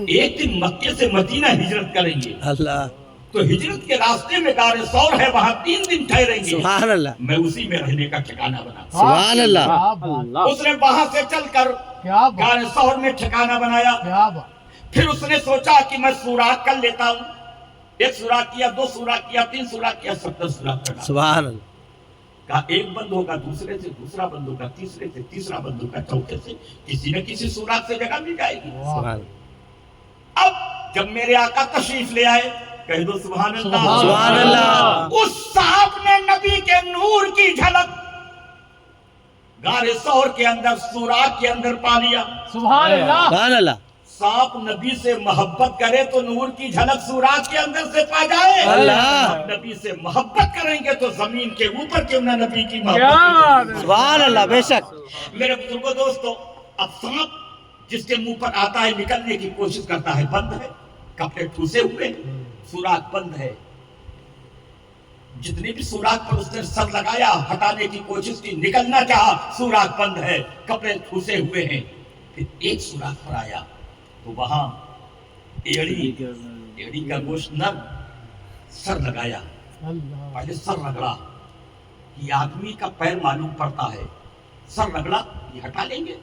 Speaker 2: ایک دن مکے سے مدینہ ہجرت کریں گے،
Speaker 3: اللہ
Speaker 2: تو ہجرت کے راستے میں غار ثور ہے، وہاں 3 دن ٹھہریں گے،
Speaker 3: سبحان اللہ
Speaker 2: میں اسی میں رہنے کا ٹھکانہ بنا۔
Speaker 3: سبحان اللہ
Speaker 2: اس نے وہاں سے چل کر
Speaker 4: کیا بات،
Speaker 2: غار ثور میں ٹھکانہ بنایا۔
Speaker 4: کیا بات،
Speaker 2: پھر اس نے سوچا کہ میں سوراخ کر لیتا ہوں، 1 سوراخ کیا، 2 سوراخ کیا، 3 سوراخ کیا، 70 سوراخ کرنا۔
Speaker 3: سبحان اللہ
Speaker 2: کہا ایک بند ہوگا دوسرے سے، دوسرا بند ہوگا تیسرے سے، تیسرا بند ہوگا چوتھے سے، کسی نہ کسی سوراخ سے جگہ مل جائے گی۔
Speaker 3: سبحان اللہ
Speaker 2: اب جب میرے آقا تشریف لے آئے، کہہ دو سبحان اللہ،
Speaker 3: سبحان اللہ
Speaker 2: اس صاحب نے نبی کے نور کی جھلک غار ثور کے اندر سوراخ کے اندر پا لیا۔
Speaker 4: سبحان اللہ،
Speaker 3: سبحان اللہ
Speaker 2: سانپ نبی سے محبت کرے تو نور کی جھلک سوراخ کے اندر سے پا جائے،
Speaker 3: اللہ
Speaker 2: نبی سے محبت کریں گے تو زمین کے اوپر کیوں نہ نبی کی محبت۔
Speaker 3: سبحان اللہ بے شک
Speaker 2: میرے بزرگوں دوستو، اب سانپ جس کے منہ پر آتا ہے نکلنے کی کوشش کرتا ہے، بند ہے، کپڑے ٹھوسے ہوئے، سوراخ بند ہے، جتنے بھی سوراخ پر اس نے سر لگایا ہٹانے کی کوشش کی، نکلنا چاہا، سوراخ بند ہے، کپڑے ٹھوسے ہوئے ہیں۔ پھر ایک سوراخ پر آیا تو وہاں ایڑی کا گوشت نرم، سر لگایا،
Speaker 4: اللہ،
Speaker 2: پہلے سر رگڑا، یہ آدمی کا پیر معلوم پڑتا ہے، سر رگڑا، یہ ہٹا لیں گے،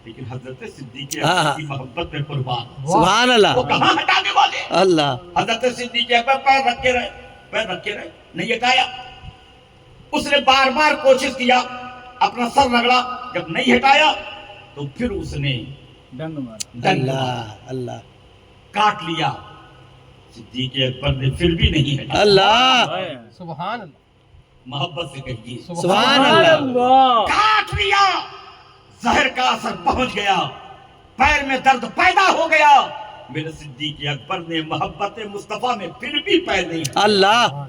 Speaker 2: لیکن حضرت صدیق اکبر کی محبت میں قربان،
Speaker 3: سبحان اللہ
Speaker 2: وہ کہاں ہٹانے والے؟
Speaker 3: اللہ
Speaker 2: حضرت صدیق اکبر پیر رکھ کے رہے، پیر رکھ کے رہے، نہیں ہٹایا۔ اس نے بار بار کوشش کیا، اپنا سر رگڑا، جب نہیں ہٹایا تو پھر اس نے ڈنگ مارا،
Speaker 3: اللہ اللہ
Speaker 2: کاٹ لیا۔ صدیق اکبر نے پھر بھی نہیں ہٹایا۔
Speaker 3: اللہ
Speaker 4: سبحان اللہ،
Speaker 2: محبت سے کہیے
Speaker 3: سبحان اللہ
Speaker 2: کاٹ لیا، زہر کا اثر پہنچ گیا، پیر میں درد پیدا ہو گیا۔ میرے صدیق اکبر نے محبت مصطفیٰ میں پھر بھی پیر نہیں ہٹایا۔
Speaker 3: اللہ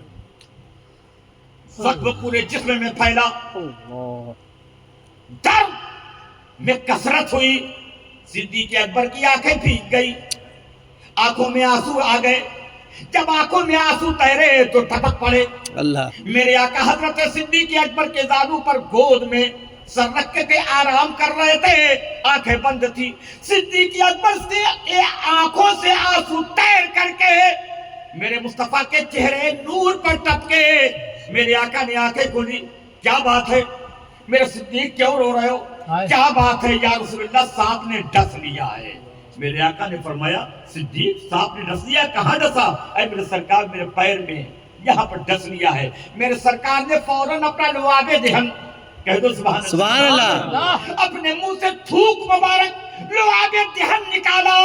Speaker 2: زخم پورے جسم میں پھیلا، درد میں کثرت ہوئی، صدیق اکبر کی آنکھیں بھیگ گئی، آنکھوں میں آنسو آ گئے، جب آنکھوں میں آنسو تیرے تو ٹپک پڑے۔
Speaker 3: اللہ
Speaker 2: میرے آقا حضرت صدیق اکبر کے زانو پر گود میں سر رکھ کے آرام کر رہے تھے، آنکھیں بند تھی۔ صدیق اکبر سے آنکھوں سے آنسو تیر کر کے میرے مصطفیٰ کے چہرے نور پر ٹپکے۔ میرے آقا نے آنکھیں کھولی، کیا بات ہے میرے صدیق، کیوں رو رہے ہو؟ کیا بات ہے یا رسول اللہ؟ سانپ نے ڈس لیا ہے۔ میرے آقا نے فرمایا صدیق سانپ نے ڈس لیا، کہاں ڈسا؟ اے میرے سرکار میرے پیر میں یہاں پر ڈس لیا ہے۔ میرے سرکار نے فوراً اپنا لعاب دہن، کہہ دو
Speaker 3: سبحان اللہ
Speaker 2: اپنے منہ سے تھوک مبارک لعاب دہن نکالا،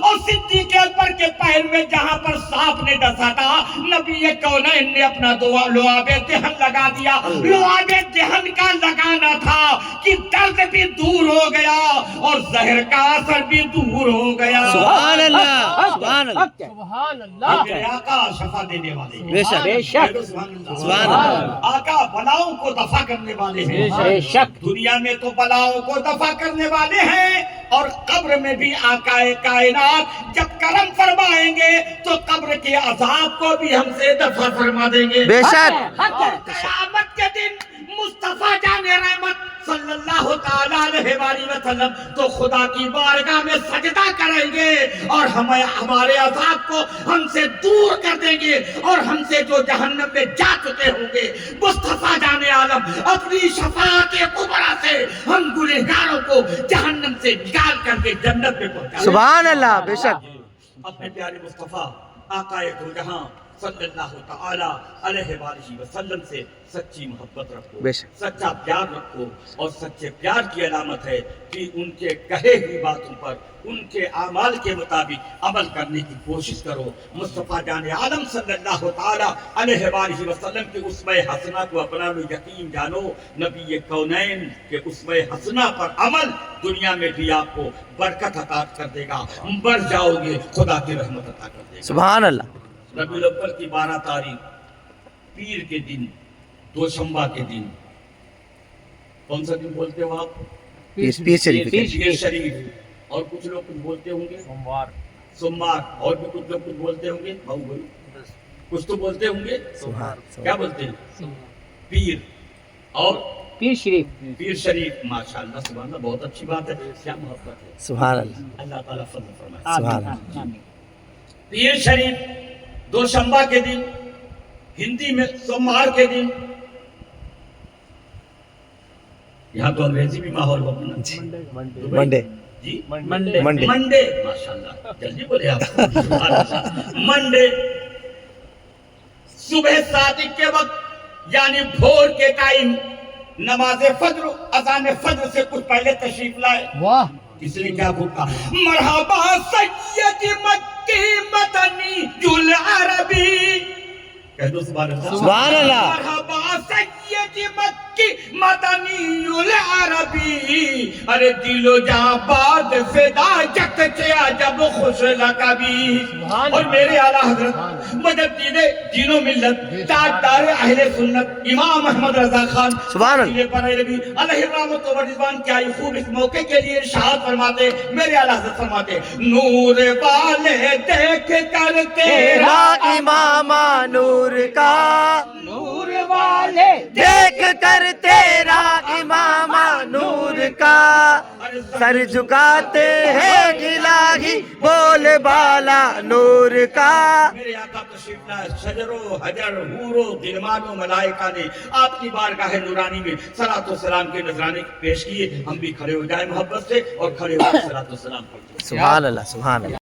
Speaker 2: اور صدیق اکبر کے پیر میں جہاں پر سانپ نے ڈسا تھا نبی کونین نے اپنا لعاب دہن لگا دیا۔ لعاب دہن کا لگانا تھا کہ درد بھی دور ہو گیا اور زہر کا اثر بھی دور ہو گیا۔
Speaker 3: سبحان اللہ سبحان اللہ
Speaker 4: سبحان اللہ،
Speaker 2: میرے آقا شفا دینے والے ہیں۔
Speaker 3: بے شک
Speaker 5: بے شک
Speaker 2: سبحان اللہ۔
Speaker 3: سبحان اللہ
Speaker 2: آقا بلاؤں کو دفع کرنے والے ہیں،
Speaker 5: بے شک
Speaker 2: دنیا میں تو بلاؤں کو دفع کرنے والے ہیں، اور قبر میں بھی آقا کائنات جب کرم فرمائیں گے تو قبر کے عذاب کو بھی ہم سے دفع فرما دیں گے۔
Speaker 3: بے شک
Speaker 2: اور قیامت کے دن مصطفیٰ جان رحمت صلی اللہ تعالیٰ علیہ وآلہ وسلم تو خدا کی بارگاہ میں سجدہ کریں گے اور ہمارے عذاب کو ہم سے دور کر دیں گے، اور ہم سے جو جہنم میں جا چکے ہوں گے مصطفیٰ جان عالم اپنی شفاعت کبریٰ سے ہم گنہگاروں کو جہنم سے نکال کر کے جنت میں پہنچا دیں گے۔
Speaker 3: سبحان اللہ، بے شک
Speaker 2: اپنے پیارے مصطفیٰ آقا دو جہاں صلی اللہ تعالی علیہ وآلہ وسلم سے سچی محبت رکھو،
Speaker 3: بے شک،
Speaker 2: سچا پیار رکھو، اور سچے پیار کی علامت ہے کہ ان کے کہے ہوئی باتوں پر، ان کے اعمال کے مطابق عمل کرنے کی کوشش کرو۔ مصطفیٰ جان عالم صلی اللہ تعالی علیہ وآلہ وسلم کے اسوہ حسنہ کو اپنا لو، یقین جانو نبی کونین کے اسوہ حسنہ پر عمل دنیا میں بھی آپ کو برکت عطا کر دے گا، بڑھ جاؤ گے، خدا کی رحمت عطا کر دے گا۔
Speaker 3: سبحان اللہ۔
Speaker 2: ربیع الاول کی 12 تاریخ پیر کے دن، دوشنبہ کے دن، کون سا دن بولتے ہو آپ؟
Speaker 3: پیر شریف،
Speaker 2: پیر شریف، اور کچھ لوگ کچھ بولتے ہوں گے سوموار، اور بھی کچھ لوگ کچھ بولتے ہوں گے، کچھ تو بولتے ہوں گے، کیا بولتے ہیں؟ پیر اور
Speaker 5: پیر شریف،
Speaker 2: پیر شریف، ماشاءاللہ سبحان اللہ، بہت اچھی بات ہے، کیا محبت ہے،
Speaker 3: سبحان اللہ،
Speaker 2: اللہ تعالیٰ فضل فرمائے۔
Speaker 3: سبحان اللہ۔
Speaker 2: پیر شریف دوشنبہ کے دن، ہندی میں سوموار کے دن، یہاں تو انگریزی بھی ماحول ہو اپنا،
Speaker 3: منڈے،
Speaker 2: جی
Speaker 3: منڈے،
Speaker 2: منڈے، ماشاءاللہ جلدی بولے آپ، منڈے صبح صادق کے وقت یعنی بھور کے ٹائم نماز فجر، اذان فجر سے کچھ پہلے تشریف لائے،
Speaker 4: واہ،
Speaker 2: اس لیے کیا بھوکا، مرحبا سید مکی مدنی جل عربی، کہہ دو سبحان اللہ،
Speaker 3: سبحان اللہ۔
Speaker 2: مرحبا سید مکی مدنی العربی، ارے دل و جاں باد فدا جت چیا جب خوش لقبی۔ اور میرے اعلیٰ حضرت مجدد دین و ملت تاجدار اہل سنت امام احمد رضا خان
Speaker 3: سبحان اللہ،
Speaker 2: علیہ الرحمت و رضوان کیا ہی خوب اس موقع کے لیے ارشاد فرماتے، میرے اعلیٰ حضرت فرماتے، نور والے دیکھ کر تیرا
Speaker 3: امامہ نور کا،
Speaker 2: نور والے
Speaker 3: دیکھ کر تیرا امامہ نور کا، سر جھکاتے ہیں الہی بول بالا نور کا۔
Speaker 2: میرے آقا تشریف لائے، شجر و حجر، حور و غلمان و ملائکہ نے آپ کی بارگاہ نورانی میں صلاۃ و سلام کے نذرانے پیش کیے، ہم بھی کھڑے ہو جائیں محبت سے اور کھڑے ہو کر صلاۃ و سلام پڑھتے ہیں۔
Speaker 3: سبحان اللہ، سبحان اللہ۔